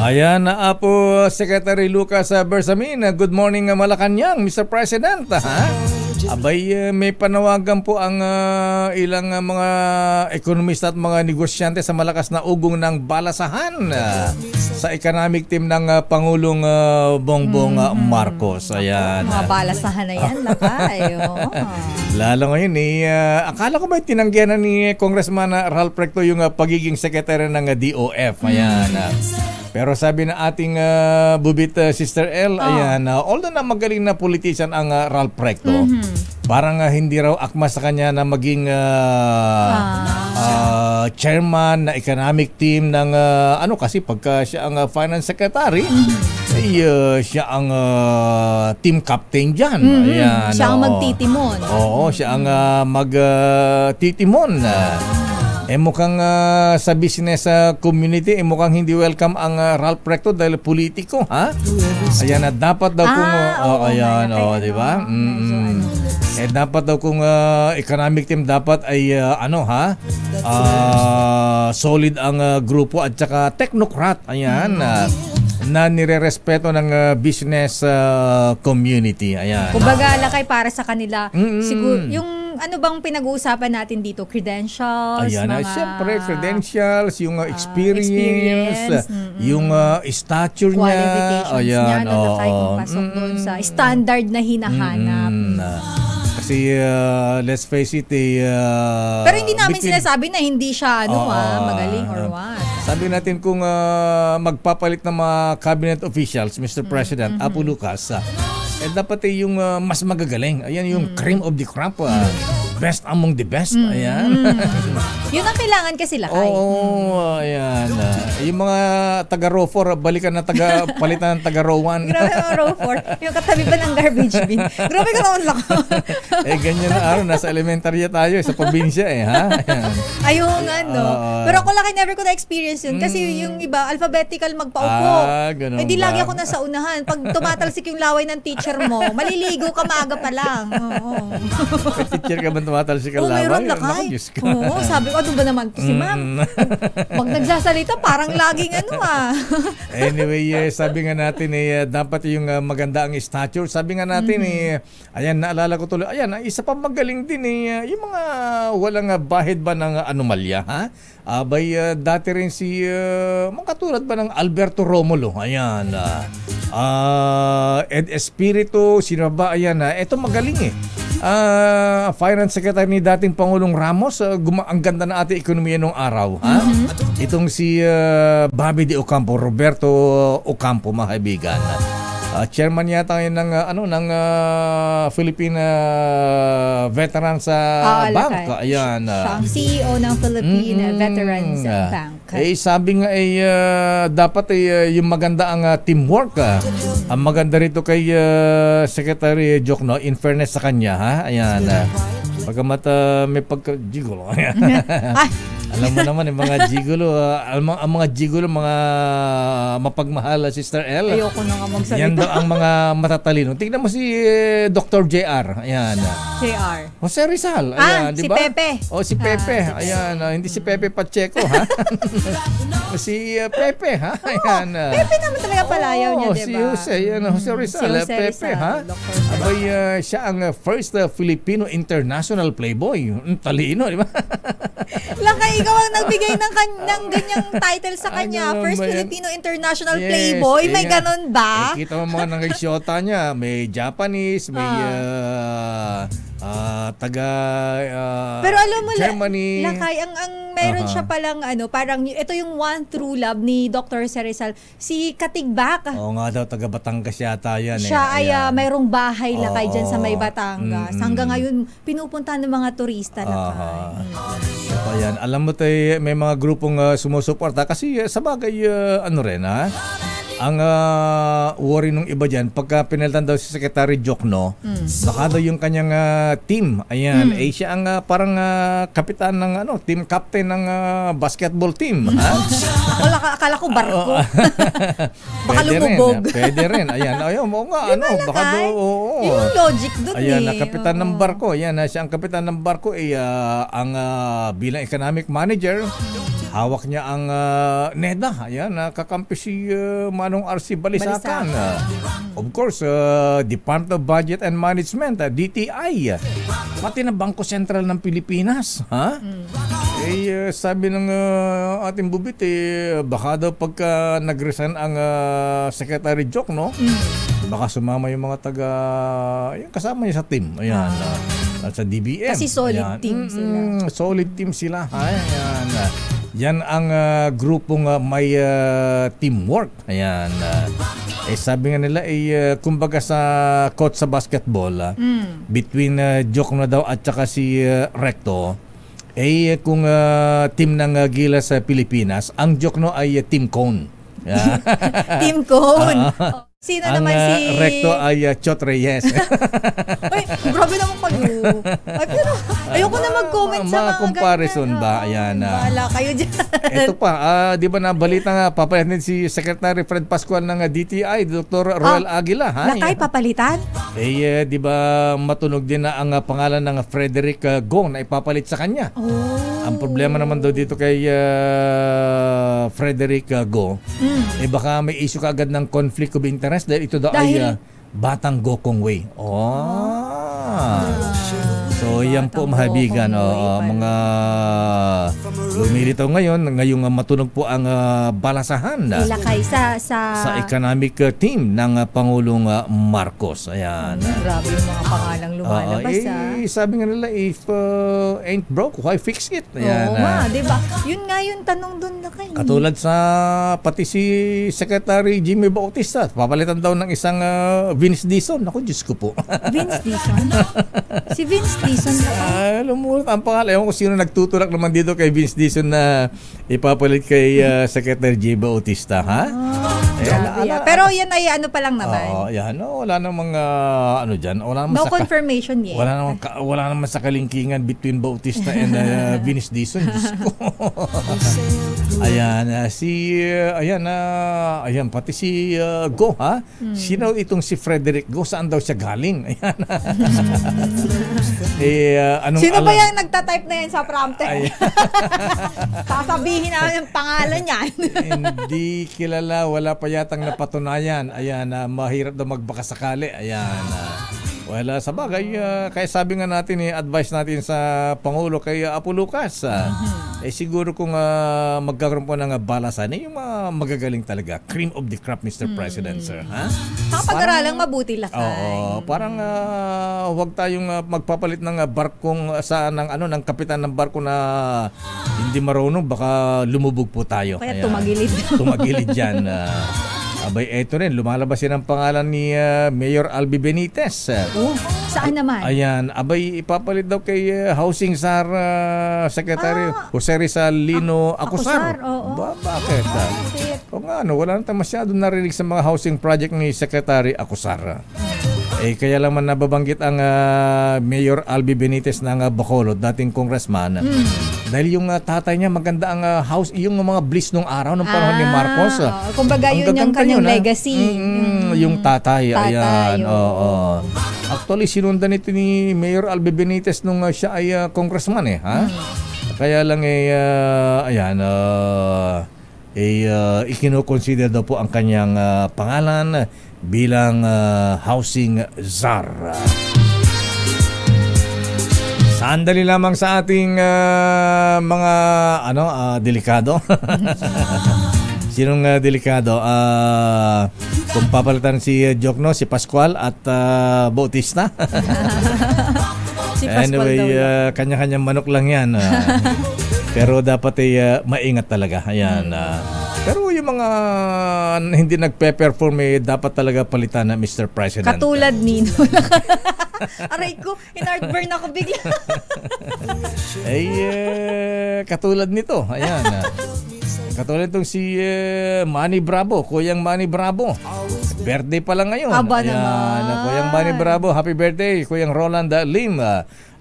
Ayan na po Secretary Lucas Bersamin. Good morning Malacanang, Mr. President. Abay, may panawagan po ang ilang mga ekonomista at mga negosyante sa malakas na ugong ng balasahan sa economic team ng Pangulong Bongbong Marcos. Ayan.
Mga balasahan na yan, lakay.
Lalo ngayon akala ko ba tinanggihan na ni Congressman Ralph Recto yung pagiging secretary ng DOF. Ayan. Pero sabi na ating bubit Sister L, ayan, although na magaling na politician ang Ralph Recto, parang hindi raw akma sa kanya na maging chairman na economic team ng kasi pagka siya ang finance secretary, siya ang team captain dyan. Ayan,
siya ang magtitimon.
Oo, siya ang magtitimon. Mukhang sa business community, mukhang hindi welcome ang Ralph Recto dahil politiko, ha? Ayan, dapat daw kung di ba? Dapat daw kung economic team dapat ay solid ang grupo at saka technocrat, ayan, na nirerespeto ng business community. Ayan.
Kumbaga lakay para sa kanila, siguro yung ano bang pinag-uusapan natin dito? Credentials?
Ayan,
mga...
siyempre, credentials, yung experience, yung stature niya.
Qualifications niya, lakay kung pasok doon sa standard na hinahanap.
Kasi, let's face it,
pero hindi namin sinasabi na hindi siya magaling or what.
Sabi natin kung magpapalit ng mga cabinet officials, Mr. President, Apo Lucas, dapat yung mas magagaling. Ayan yung cream of the crop. Best among the best. Ayan.
Yun ang kailangan kasi lakay.
Oo, ayan. Yung mga taga-Row 4, balikan na palitan ng taga-Row 1.
Grabe ang Row 4. Yung katabi ba ng garbage bin. Grabe ka naman lang.
Ganyan na nasa elementarya tayo sa probinsya ha.
Ayun pero ako laki never ko na-experience yun. Kasi yung iba, alphabetical magpaupo. Hindi lagi ako nasa unahan. Pag tumatalsik yung laway ng teacher mo, maliligo ka maaga pa lang.
Teacher ka ba tumatalsik ang laway?
Meron lakay. Oo, sabi ko, ano ba naman to si ma'am? Pag nagsasalita, parang laging
Anyway, sabi nga natin dapat yung maganda ang stature. Sabi nga natin ayan, naalala ko tuloy. Ayan, isa pa magaling din yung mga walang bahid ba ng anomalya, ha? Dati rin si mga katulad ba ng Alberto Romulo. Ayan. Ed Espiritu, sino ba? Ayan, eto magaling Finance Secretary ni dating Pangulong Ramos, ang ganda na ating ekonomiya nung araw. Itong si Bobby de Ocampo, Roberto Ocampo, mga kaibigan. Chairman yata ngayon ng Philippine Veteran sa Bank. Ayan.
Siya ang CEO ng Philippine Veterans Bank.
Sabi nga dapat yung maganda ang teamwork. Ang maganda rito kay Secretary Jokno, in fairness sa kanya, ha? Ayan. Pagkamat may pagka-gigolo. Alam mo naman, yung mga gigolo, ang mga gigolo, mga mapagmahal, Sister L.
Ayoko na nga magsalita.
Yan daw ang mga matatalino. Tingnan mo si Dr. JR. Ayan.
JR.
Jose Rizal. Ayan,
si
diba?
Pepe.
Si Pepe. Ayan. Hindi si Pepe Pacheco, ha? Si Pepe, ha? Ayan.
Pepe naman talaga palayaw niya, diba?
Si Jose. Ayan, Jose Rizal. Pepe, ha? Siya ang first Filipino international playboy. Talino, di ba?
Lakay, ikaw ang nagbigay ng ganyang title sa kanya. First Filipino International Playboy. May ganon ba?
Kita mo mga nangaysyota niya. May Japanese, may taga
pero alam mo,
Germany.
Lakay, ang meron siya palang parang ito yung one true love ni Dr. Rizal, si Katigbak.
Oo nga daw, taga Batangas yata yan.
Siya ay mayroong bahay lakay dyan sa may Batangas. Hanggang ngayon, pinupunta ng mga turista lakay.
Ayan, alam mo tayo, may mga grupong sumusuporta kasi sa bagay, ang worry nung iba dyan, pagka pinalitan daw si Secretary Jokno, baka daw yung kanyang team, ayan, siya ang parang kapitan ng team captain ng basketball team.
Akala ko barko. Baka lumubog.
Pwede rin. Ayan, mo nga, baka
yung logic doon
ayan, kapitan ng barko. Ayan, siya ang kapitan ng barko, ang bilang economic manager, hawak niya ang NEDA. Ayan, kakampi si Manong RC Balisacan. Of course, Department of Budget and Management, DTI. Pati na Bangko Sentral ng Pilipinas. Ha? Sabi ng ating bubit, baka daw pagka nag-resign ang Secretary Jokno, baka sumama yung mga taga, yung kasama niya sa team. Ayan. Sa DBM.
Kasi solid team sila.
Solid team sila. Ayan. Yan ang grupong may teamwork. Ayan. Sabi nga nila, kumbaga sa coach sa basketball, between Jokno daw at saka si Recto, kung team ng Gilas sa Pilipinas, ang Jokno ay Team Cone.
Team Cone. Sino
ang
naman si
Recto ay Chot Reyes.
Ay, grabe naman kayo. Ay, pero ayoko na mag-comment sa mga
comparison ganyan. Ba? Ayan.
Wala kayo dyan.
Ito pa, di ba nabalita nga, papalitan si Secretary Fred Pascual ng DTI, Dr. Roel Aguila.
Lakay, papalitan?
Di ba matunog din na ang pangalan ng Frederick Go na ipapalit sa kanya. Ang problema naman daw dito kay Frederick Go, baka may issue ka agad ng conflict of interest dahil ito daw ay batang Go Kong Wei. So So yan po mahabigan, mga lumilitaw ngayong matunog po ang balasahan
Ilakay sa
economic team ng Pangulong Marcos. Ayan.
Grabe yung mga pangalang lumalabas.
Sabi nga nila, if ain't broke, why fix it? Ayan.
Oo nga, diba? Yun nga yung tanong doon na kayo.
Katulad sa pati si Secretary Jimmy Bautista, papalitan daw ng isang Vince Dizon. Ako, Diyos ko po.
Vince Dizon? Si Vince Dizon na
lumulot ang pangalan. Ewan ko sino nagtutulak naman dito kay Vince Dizon na ipapalit kay Secretary Jimmy Bautista, ha?
Pero yan ay ano pa lang naman.
Yan. Wala namang dyan.
No confirmation yet.
Wala naman sa kalingkingan between Bautista and Vince Dizon. Diyos ko. Ayan, ayan, pati si Go, ha? Sino itong si Frederick Go? Saan daw siya galing? Ayan.
Sino ba yung nagtatype na yan sa prompter? Sasabihin namin ang pangalan niyan.
Hindi kilala, wala pa yatang napatunayan. Ayan, mahirap daw magbakasakali. Ayan. Wala sa bagay, kaya sabi nga natin, advice natin sa Pangulo kay Apo Lucas, siguro kung magkakaroon po ng balasan, yung magagaling talaga, cream of the crop, Mr. President, sir. Ha?
Pag-aralang mabuti lang.
Parang huwag tayong magpapalit ng barkong ng kapitan ng barko na hindi marunong, baka lumubog po tayo.
Kaya tumagilid.
Tumagilid dyan. Abay, eto rin, lumalabas yan ang pangalan ni Mayor Albi Benitez.
Saan naman?
Ayan, abay, ipapalit daw kay Housing SAR Secretary Jose Rizal Lino Acosar. Bakit? O nga, wala na masyado narinig sa mga housing project ni Secretary Acosar. Kaya lang man nababanggit ang Mayor Albi Benitez ng Bacolod, dating congressman. Dahil yung tatay niya, maganda ang house, yung mga bliss nung araw, nung panahon ni Marcos.
Kumbaga yun yung kanyang legacy.
Yung tatay. Ayan. Actually, sinundan ito ni Mayor Albi Benitez nung siya ay congressman. Ha? Kaya lang ikinoconsider daw po ang kanyang pangalan bilang housing czar. Sandali lamang sa ating mga delikado. Sinong delikado? Kung papalitan si Jokno, si Pascual at Bautista. Anyway, kanya-kanyang manok lang yan. Pero dapat maingat talaga. Ayan. Pero yung mga hindi nagpe-perform, dapat talaga palitan na, Mr. President.
Katulad Nino. Aray ko, in-heartburn ako bigla.
Katulad nito. Ayan. Katulad itong si Manny Bravo, Kuyang Manny Bravo. Birthday pa lang ngayon.
Aba naman.
Kuyang Manny Bravo, happy birthday. Kuyang Roland Lim,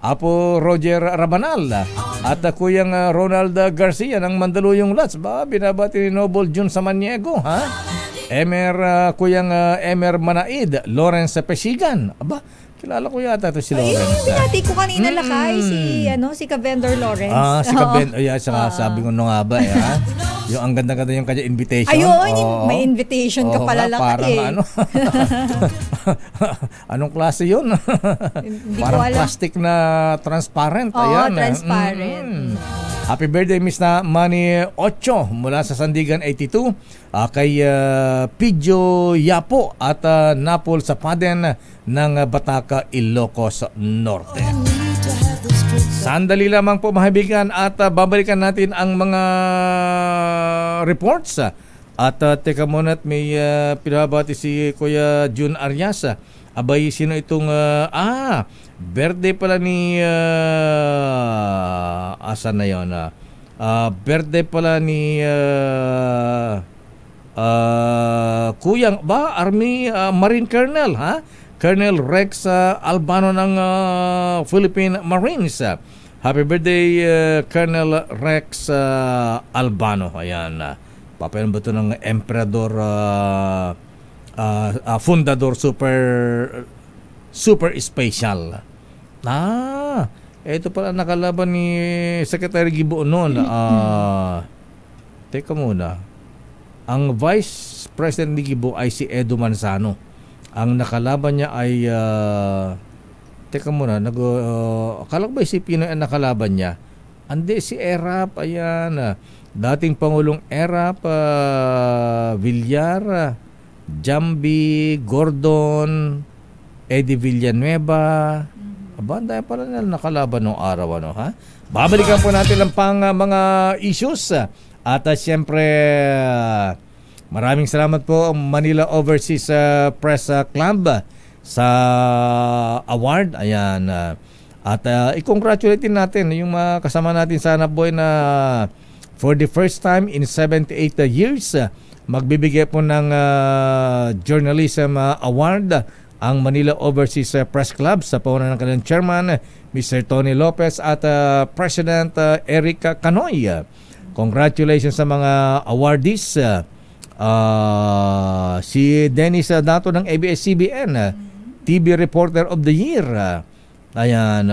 Apo Roger Rabanal, at Kuyang Ronald Garcia ng Mandaluyong Lots. Binabati ni Noble Jun Samaniego, ha? Kuyang Emer Manaid, Lawrence Pesigan. Kilala ko yata ito si Lawrence.
Binati ko kanina lakay si Ka-Vendor Lawrence.
Si Ka-Vendor. Sabi ko nga ba, yung ang ganda-ganda yung kanya invitation.
May invitation ka pala lakay.
Parang anong klase yun? Parang plastic na transparent.
Transparent.
Happy birthday, Miss na Manny Ocho mula sa Sandigan 82, kay Pidjo Yapo at Napol Sapaden ng Bataca, Ilocos Norte. Sandali lamang po, mahibigan, at babalikan natin ang mga reports. At teka muna, at may pinabati si Kuya Jun Arias. Abay, sino itong birthday pala ni asan na yun? Birthday pala ni Kuyang Army Marine Colonel, ha? Colonel Rex Albano ng Philippine Marines. Happy birthday, Colonel Rex Albano. Ayan. Papayan ba ito ng Emperador Fundador Super Special. Ito pala nakalaban ni Secretary Gibo noon. Teka muna. Ang Vice President ni Gibo ay si Edo Manzano. Ang nakalaban niya ay teka muna, akala ko ba si Pinoy ang nakalaban niya? Andi, si Erap, ayan. Dating Pangulong Erap, Villar, Jambi, Gordon, Eddie Villanueva. Aba, dahil pala nila nakalaban noong araw, ha? Babalikan po natin ang mga issues. At siyempre, maraming salamat po Manila Overseas Press Club sa award. Ayan. At i-congratulate natin yung mga kasama natin sa Hanap Buhay na for the first time in 78 years, magbibigay po ng journalism award ang Manila Overseas Press Club sa pamunuan ng kanilang chairman, Mr. Tony Lopez at President Eric Canoy. Congratulations sa mga awardees. Si Dennis Dato ng ABS-CBN, TV Reporter of the Year. Ayan.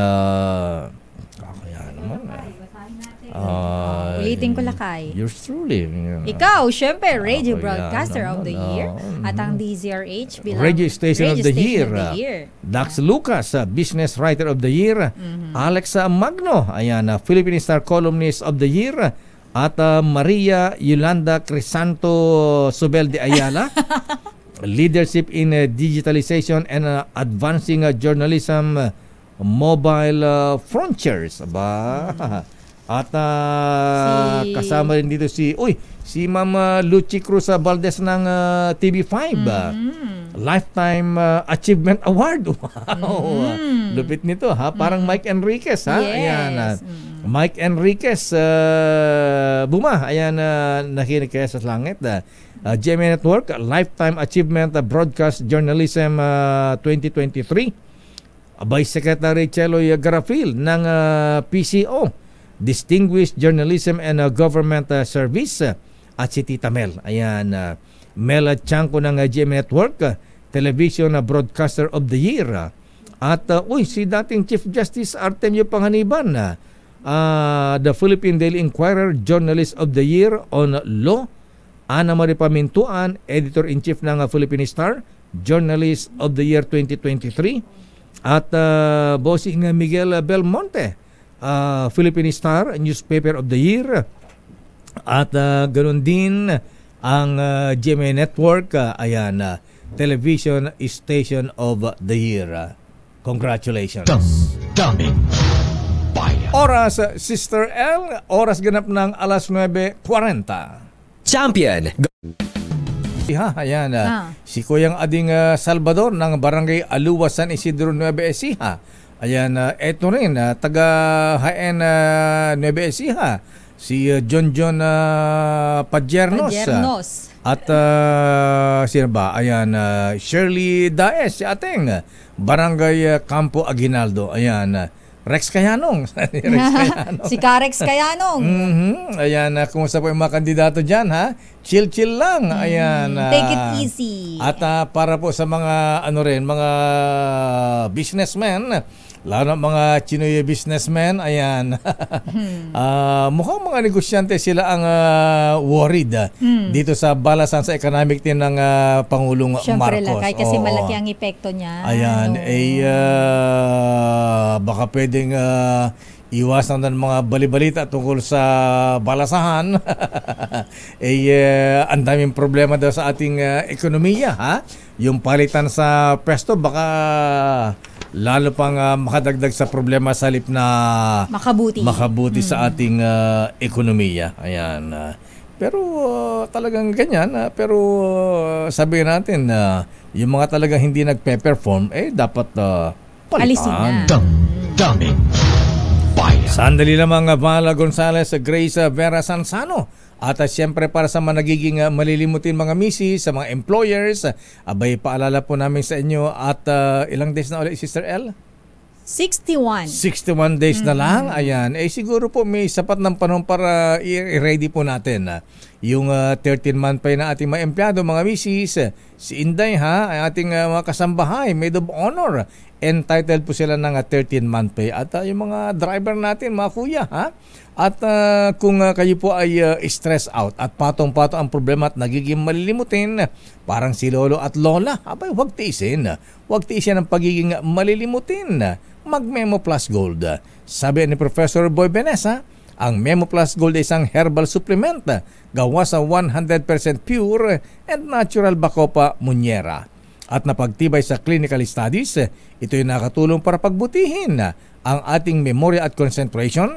Ulitin ko, Lakay.
Yours truly.
Ikaw, syempre, Radio Broadcaster of the Year. At ang DZRH bilang
Radio Station of the Year. Dax
Yeah.
Lucas, Business Writer of the Year. Alex Magno, ayan, Philippine Star Columnist of the Year. At Maria Yolanda Crisanto Sobel de Ayala, Leadership in Digitalization and Advancing Journalism Mobile Frontiers. Aba. At kasama rin dito si Ma'am Lucy Cruz Valdez ng TV5. Lifetime Achievement Award. Wow. Lupit nito, ha? Parang Mike Enriquez, ha?
Yes.
Ayan. Mike Enriquez Buma. Ayan, nakinig kaya sa langit. GMA Network Lifetime Achievement Broadcast Journalism 2023. By Secretary Cheloy Garafil ng PCO, Distinguished Journalism and Government Service, at si Tita Mel. Ayan, Mel Chanco ng GMA Network, Television Broadcaster of the Year. At si dating Chief Justice Artemio Panganiban, the Philippine Daily Inquirer Journalist of the Year on Law. Ana Marie Pamintuan, Editor-in-Chief ng Philippine Star, Journalist of the Year 2023. At Bossing Miguel Belmonte, Philippine Star, Newspaper of the Year. At ganoon din ang GMA Network, Television Station of the Year. Congratulations.
Daming Bayan.
Oras, Sister L, oras ganap ng alas 9:40.
Champion.
Ayan, si Kuyang Ading Salvador ng Barangay Aluwa, San Isidro, Nueva Ecija. Ayan, eto rin, taga Haen, Nueva Ecija, si John Padjernos. At sino ba? Ayan, Shirley Daes, si ating Barangay Campo Aguinaldo. Ayan, Rex Kayanong.
Si Karex Kayanong.
Ayan, kumusta po yung mga kandidato dyan, ha? Chill lang. Ayan.
Take it easy.
At para po sa mga mga businessmen, lalo mga Chinoy businessmen, ayan. Mukhang mga negosyante sila ang worried dito sa balasan sa economic team ng Pangulong
Siyempre,
Marcos.
Lakay, kasi malaki ang epekto niya.
Ayan, baka pwedeng iwasan ng mga balibalita tungkol sa balasahan. Ang daming problema daw sa ating ekonomiya, ha? Yung palitan sa pesto, baka lalo pang makadagdag sa problema sa halip na makabuti sa ating ekonomiya. Ayan. Pero talagang ganyan. Pero sabihin natin, yung mga talagang hindi nagpe-perform, dapat palitan.
Daming Bayan.
Sandali lamang, Vala Gonzales, Grace Vera Sansano. At siyempre para sa mga nagiging malilimutin mga misis, sa mga employers, abay paalala po namin sa inyo at ilang days na ulit, Sister L?
61
days na lang. Ayan. Siguro po may sapat ng panahon para i-ready po natin yung 13-month pay na ating mga empleyado, mga misis. Si Inday ang ating mga kasambahay, maid of honor, entitled po sila ng 13-month pay. At yung mga driver natin, mga kuya, At kung kayo po ay stress out at patong-patong ang problema at nagiging malilimutin, parang si lolo at lola, abay, huwag tiisin. Huwag tiisin ang pagiging malilimutin. Mag-Memo Plus Gold. Sabi ni Professor Boy Benessa, ang Memo Plus Gold ay isang herbal supplement gawa sa 100% pure and natural Bacopa Monnieri. At napagtibay sa clinical studies, ito ay nakatulong para pagbutihin ang ating memory at concentration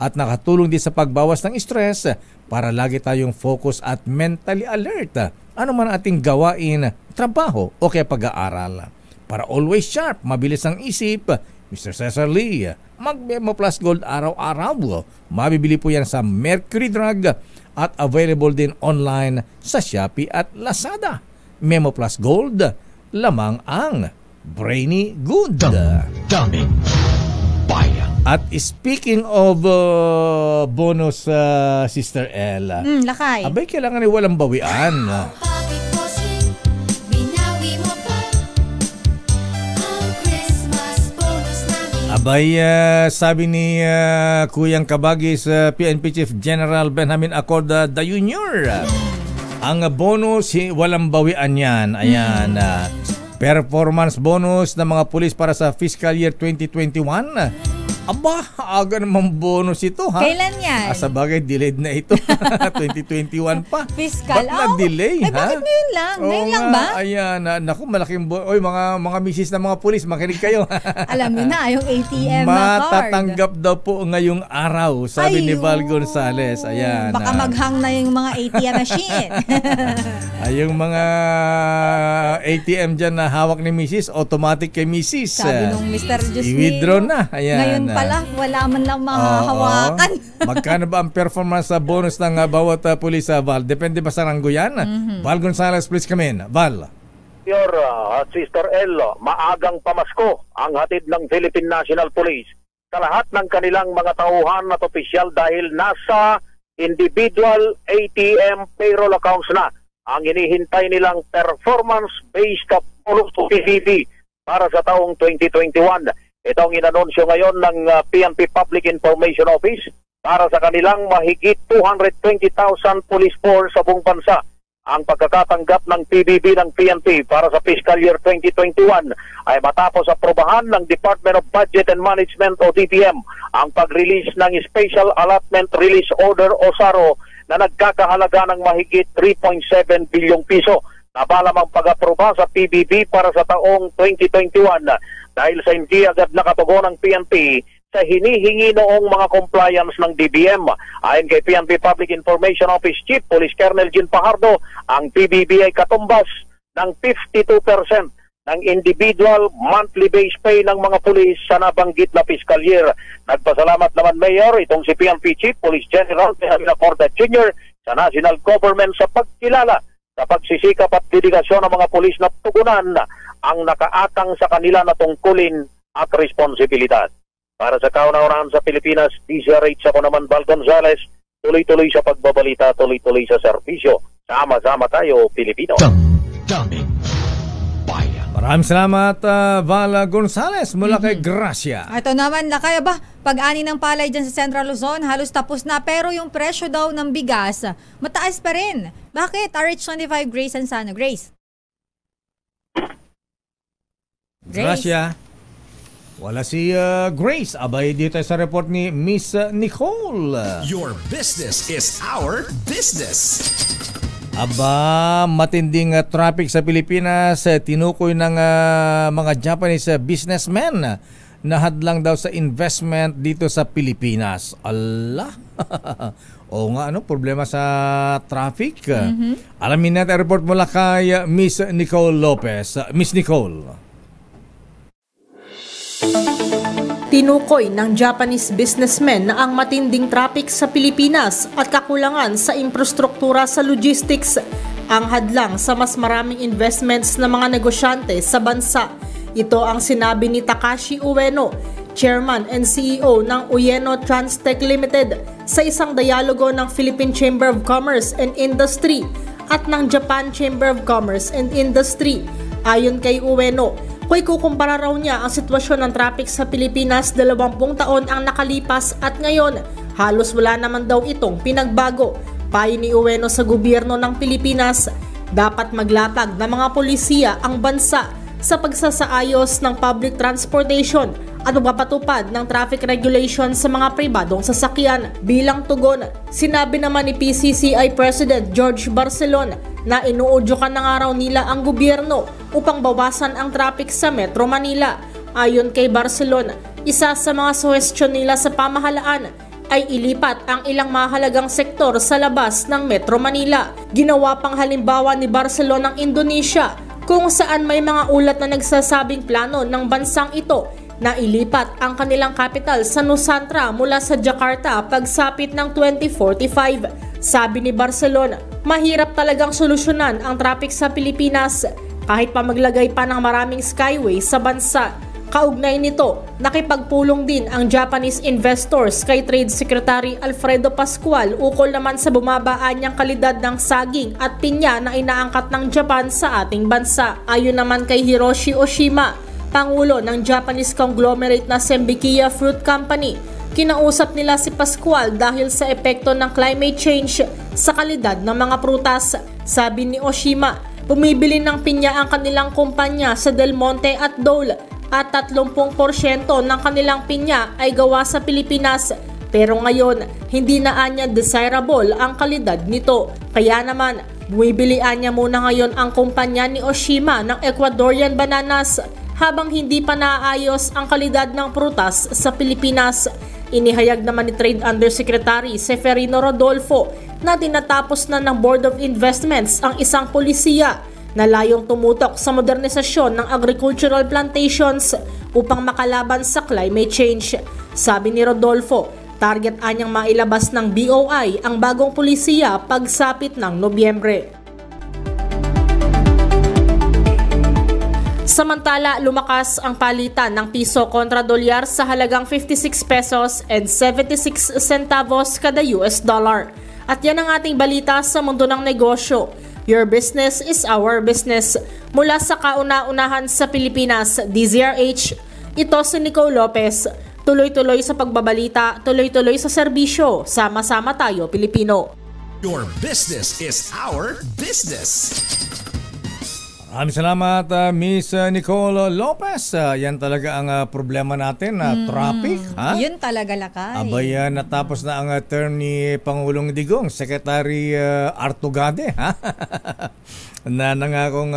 at nakatulong din sa pagbawas ng stress para lagi tayong focus at mentally alert. Ano man ating gawain, trabaho o kaya pag-aaral. Para always sharp, mabilis ang isip, Mr. Cesar Lee, mag-Memo Plus Gold araw-araw. Mabibili po yan sa Mercury Drug at available din online sa Shopee at Lazada. Memo Plus Gold, lamang ang brainy good.
Daming bayan.
At speaking of bonus, Sister L,
lakay.
abay, kailangan ay walang bawian. Abay, sabi ni Kuyang Kabagis, PNP Chief General Benjamin Acorda Jr., ang bonus, walang bawian yan. Ayan, performance bonus ng mga pulis para sa fiscal year 2021. Aba, aga namang bonus ito, ha?
Kailan yan?
Sa bagay, delayed na ito. 2021 pa.
Fiscal?
Ba't na-delay,
ha? Bakit ngayon lang? Ngayon lang ba?
Ayan, naku, malaking oy, mga misis na mga pulis, makinig kayo.
Alam niyo na, yung ATM na card.
Matatanggap daw po ngayong araw, sabi ni Val Gonzales. Ayan.
Baka maghang na yung mga ATM machine.
Yung mga ATM dyan na hawak ni misis, automatic kay misis.
Sabi nung Mr. Justin,
i-withdraw na. Ayan.
Ngayon pala, wala man lang mahahawakan.
Magkano ba ang performance sa bonus ng bawat pulis, Val? Depende ba sa ranggo yan? Val Gonzales, please come in. Val.
Your Sister L, maagang pamasko ang hatid ng Philippine National Police sa lahat ng kanilang mga tauhan at opisyal dahil nasa individual ATM payroll accounts na ang hinihintay nilang performance-based bonus to PCP para sa taong 2021. Ito ang inanunsyo ngayon ng PNP Public Information Office para sa kanilang mahigit 220,000 police force sa buong bansa. Ang pagkakatanggap ng PBB ng PNP para sa fiscal year 2021 ay matapos aprobahan ng Department of Budget and Management o DBM ang pag-release ng Special Allotment Release Order o SARO na nagkakahalaga ng mahigit 3.7 bilyong piso. Nabalam ang pag-aproba sa PBB para sa taong 2021 dahil sa hindi agad nakatugon ng PNP sa hinihingi noong mga compliance ng DBM. Ayon kay PNP Public Information Office Chief Police Colonel Jean Fajardo, ang PBB ay katumbas ng 52% ng individual monthly base pay ng mga pulis sa nabanggit na fiscal year. Nagpasalamat naman Mayor itong si PNP Chief Police General Benjamin Acorda Jr. sa national government sa pagkilala sa pagsisikap at dedigasyon ng mga pulis na tugunan ang nakaatang sa kanila na tungkulin at responsibilidad. Para sa kauna-unahan sa Pilipinas, DZRH ako naman Val Gonzales, tuloy-tuloy sa pagbabalita, tuloy-tuloy sa serbisyo. Sama-sama tayo, Pilipino.
Daming bayan.
Maraming salamat, Val Gonzales mula kay Gracia.
Ito naman, lakay ba? Pag-ani ng palay dyan sa Central Luzon, halos tapos na. Pero yung presyo daw ng bigas, mataas pa rin. Bakit? RH25, Grace and Sana. Grace.
Gracia. Wala si Grace. Abay dito sa report ni Miss Nicole.
Your business is our business.
Aba, matinding traffic sa Pilipinas. Tinukoy ng mga Japanese businessmen na hadlang daw sa investment dito sa Pilipinas. Allah! O nga, problema sa traffic? Alamin natin ang report mula kay Miss Nicole Lopez. Miss Nicole.
Tinukoy ng Japanese businessmen na ang matinding traffic sa Pilipinas at kakulangan sa infrastruktura sa logistics ang hadlang sa mas maraming investments ng mga negosyante sa bansa. Ito ang sinabi ni Takashi Ueno, Chairman and CEO ng Uyeno Transtech Limited, sa isang dialogo ng Philippine Chamber of Commerce and Industry at ng Japan Chamber of Commerce and Industry. Ayon kay Uyeno, kung ikukumpara raw niya ang sitwasyon ng traffic sa Pilipinas, 20 taon ang nakalipas at ngayon, halos wala naman daw itong pinagbago. Payo ni Uyeno sa gobyerno ng Pilipinas, dapat maglatag ng mga polisiya ang bansa sa pagsasaayos ng public transportation at magpapatupad ng traffic regulation sa mga pribadong sasakyan. Bilang tugon, sinabi naman ni PCCI President George Barcelon na inuudyokan na nga raw nila ang gobyerno upang bawasan ang traffic sa Metro Manila. Ayon kay Barcelon, isa sa mga suhestyon nila sa pamahalaan ay ilipat ang ilang mahalagang sektor sa labas ng Metro Manila. Ginawa pang halimbawa ni Barcelon ng Indonesia kung saan may mga ulat na nagsasabing plano ng bansang ito na ilipat ang kanilang capital sa Nusantara mula sa Jakarta pagsapit ng 2045. Sabi ni Barcelona, mahirap talagang solusyonan ang traffic sa Pilipinas kahit pa maglagay pa ng maraming skyway sa bansa. Kaugnay nito, nakipagpulong din ang Japanese investors kay Trade Secretary Alfredo Pascual ukol naman sa bumabaan niyang kalidad ng saging at pinya na inaangkat ng Japan sa ating bansa. Ayon naman kay Hiroshi Oshima, Pangulo ng Japanese conglomerate na Sembikia Fruit Company, kinausap nila si Pascual dahil sa epekto ng climate change sa kalidad ng mga prutas. Sabi ni Oshima, bumibili ng pinya ang kanilang kumpanya sa Del Monte at Dole at 30% ng kanilang pinya ay gawa sa Pilipinas. Pero ngayon, hindi na anya desirable ang kalidad nito. Kaya naman, bumibilian niya muna ngayon ang kumpanya ni Oshima ng Ecuadorian bananas habang hindi pa naayos ang kalidad ng prutas sa Pilipinas. Inihayag naman ni Trade Undersecretary Seferino Rodolfo na tinatapos na ng Board of Investments ang isang polisiya na layong tumutok sa modernisasyon ng agricultural plantations upang makalaban sa climate change. Sabi ni Rodolfo, target anyang mailabas ng BOI ang bagong polisiya pagsapit ng Nobyembre. Samantala, lumakas ang palitan ng piso kontra dolyar sa halagang 56 pesos and 76 centavos kada US dollar. At yan ang ating balita sa mundo ng negosyo. Your business is our business. Mula sa kauna-unahan sa Pilipinas, DZRH, ito si Nicole Lopez. Tuloy-tuloy sa pagbabalita, tuloy-tuloy sa serbisyo. Sama-sama tayo, Pilipino.
Your business is our business.
Maraming salamat, Miss Nicole Lopez. Yan talaga ang problema natin, traffic. Ha?
Yun talaga, Lakay.
Abay, natapos na ang term ni Pangulong Digong, Secretary Artugade. Ha? na nangakong...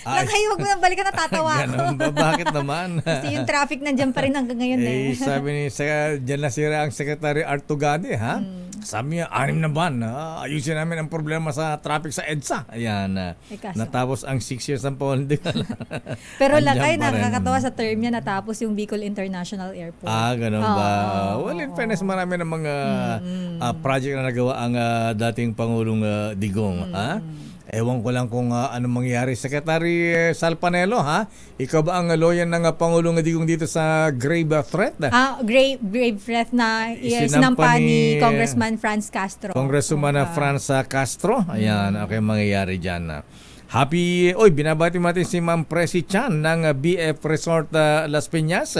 Lakay, huwag mo nang balikan, natatawa ako.
Bakit naman?
Kasi yung traffic nandyan pa rin hanggang ngayon.
Sabi ni, dyan nasira ang Secretary Artugade. Ha? Sabi niya, 6 na buwan. Ayusin namin ang problema sa traffic sa EDSA. Ayan. Natapos ang 6 years ang Pangulong.
Pero Lakay, nakakatawa sa term niya natapos yung Bicol International Airport.
Ganun ba? Well, in fairness, marami ng mga project na nagawa ang dating Pangulong Digong. Ewan ko lang kung anong mangyayari. Secretary Sal Panelo, ha? Ikaw ba ang lawyer ng Pangulong Digong dito sa grave threat?
Grave threat na sinampa ni Congressman Franz Castro.
Congressman Franz Castro. Ayan, okay mangyayari dyan. Happy, binabati natin si Ma'am Presi Chan ng BF Resort Las Piñas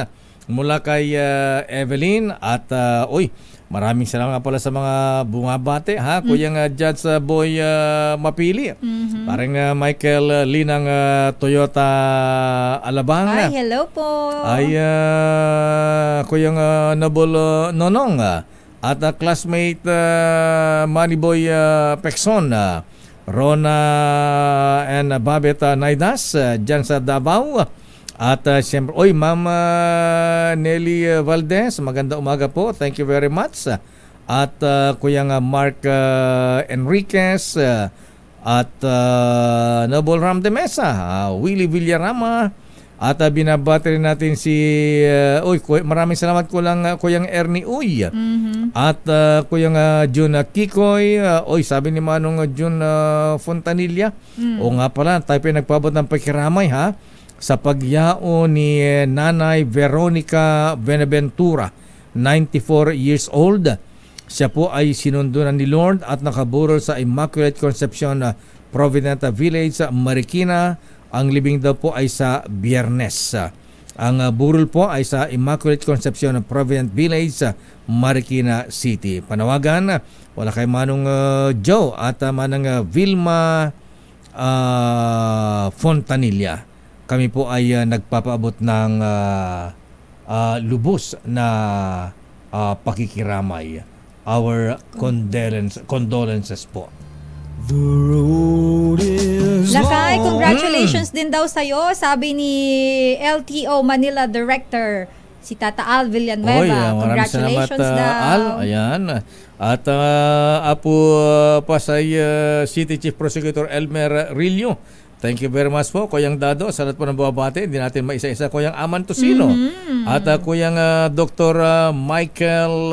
mula kay Evelyn at maraming salamat pala sa mga bumabate, ha? Kuyang Judge Boy Mapili. Parang Michael Lee ng Toyota Alabang.
Ay, hello po.
Ay, Kuyang Nobol Nonong at classmate Mannyboy Pexon. Rona and Babet Naidas dyan sa Davao. At siyempre, Ma'am Nelly Valdez, maganda umaga po. Thank you very much. At Kuyang Mark Enriquez at Noble Ram de Mesa, Willie Villarama. At binabati rin natin si maraming salamat Kuyang Ernie Uy. At Kuyang Jun Kikoy. Sabi ni Manong Jun Fontanilla. O nga pala, tayo nagpabot ng pakiramay, ha? sa pagyao ni Nanay Veronica Benaventura, 94 years old. Siya po ay sinundunan ni Lord at nakaburol sa Immaculate Conception Providence Village sa Marikina. Ang libing daw po ay sa Biyernes. Ang burol po ay sa Immaculate Conception Providence Village sa Marikina City. Panawagan, wala kay Manong Joe at Manang Vilma Fontanilla. Kami po ay nagpapaabot ng lubos na pakikiramay. Our condolences po.
Lakay, congratulations din daw sa'yo, sabi ni LTO Manila Director, si Tata Al Villanueva. Congratulations daw.
Al, ayan. At apo Pasay City Chief Prosecutor Elmer Rillo. Thank you very much po, Kuyang Dado. Sa lahat po ng buwabate, hindi natin maisa-isa. Kuyang Aman Tosino. At Kuyang Dr. Michael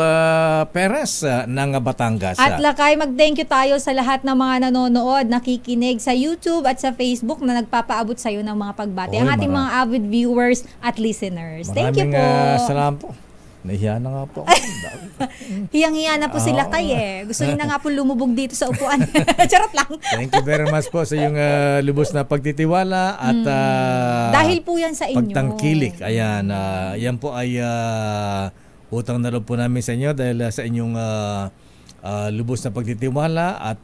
Perez ng Batangas.
At Lakay, mag-thank you tayo sa lahat ng mga nanonood, nakikinig sa YouTube at sa Facebook na nagpapaabot sa iyo ng mga pagbati. Ang ating mga avid viewers at listeners. Thank you po.
Maraming salamat po. Nahiya na nga po.
Hiyang-hiya na po sila kay Gusto niya na nga po lumubog dito sa upuan. Charot lang.
Thank you very much po sa iyong lubos na pagtitiwala at
dahil po yan sa inyo.
Pagtangkilik. Ayan, yan po ay utang na loob po namin sa inyo dahil sa inyong lubos na pagtitiwala at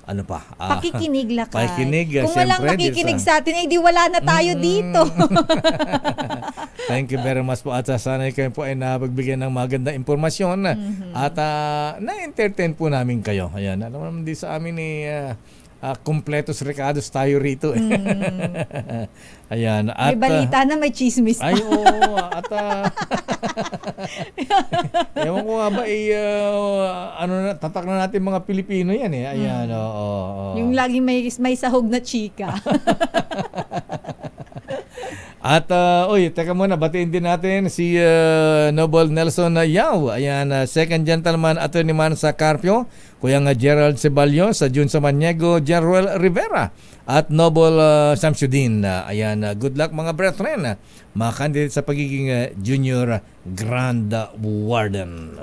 ano pa?
Pakikinig, Lakay.
Pakikinig.
Kung walang makikinig sa atin, di wala na tayo dito.
Thank you very much po at sana kayo po ay napagbigyan ng magandang impormasyon at na-entertain po namin kayo. Ayan, alam naman di sa amin kompletos recados tayo rito. Ayan. At,
may balita na may chismis pa.
Ay, oo. At ewan ko nga ba, tatak na natin mga Pilipino yan eh. Ayan,
yung laging may sahog na chika.
At, teka muna, batiin din natin si Noble Nelson Yao. Ayan, second gentleman attorneyman sa Carpio. Kuyang Gerald Ceballos, sa Jun Samaniego, Jeruel Rivera. At Noble Samsudin. Ayan, good luck mga brethren. Mga candidate sa pagiging Junior Grand Warden.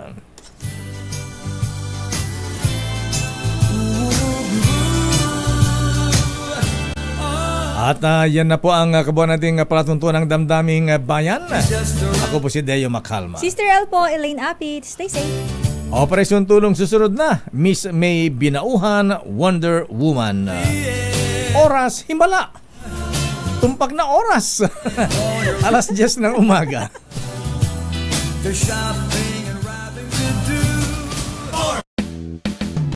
At yan na po ang kabuuan nating palatuntunan ng damdaming bayan. Ako po si Deo Macalma.
Sister El po, Elaine Apit. Stay safe.
Operasyon Tulong susunod na. Miss May Binauhan, Wonder Woman. Oras, himala. Tumpak na oras. Alas 10 ng umaga.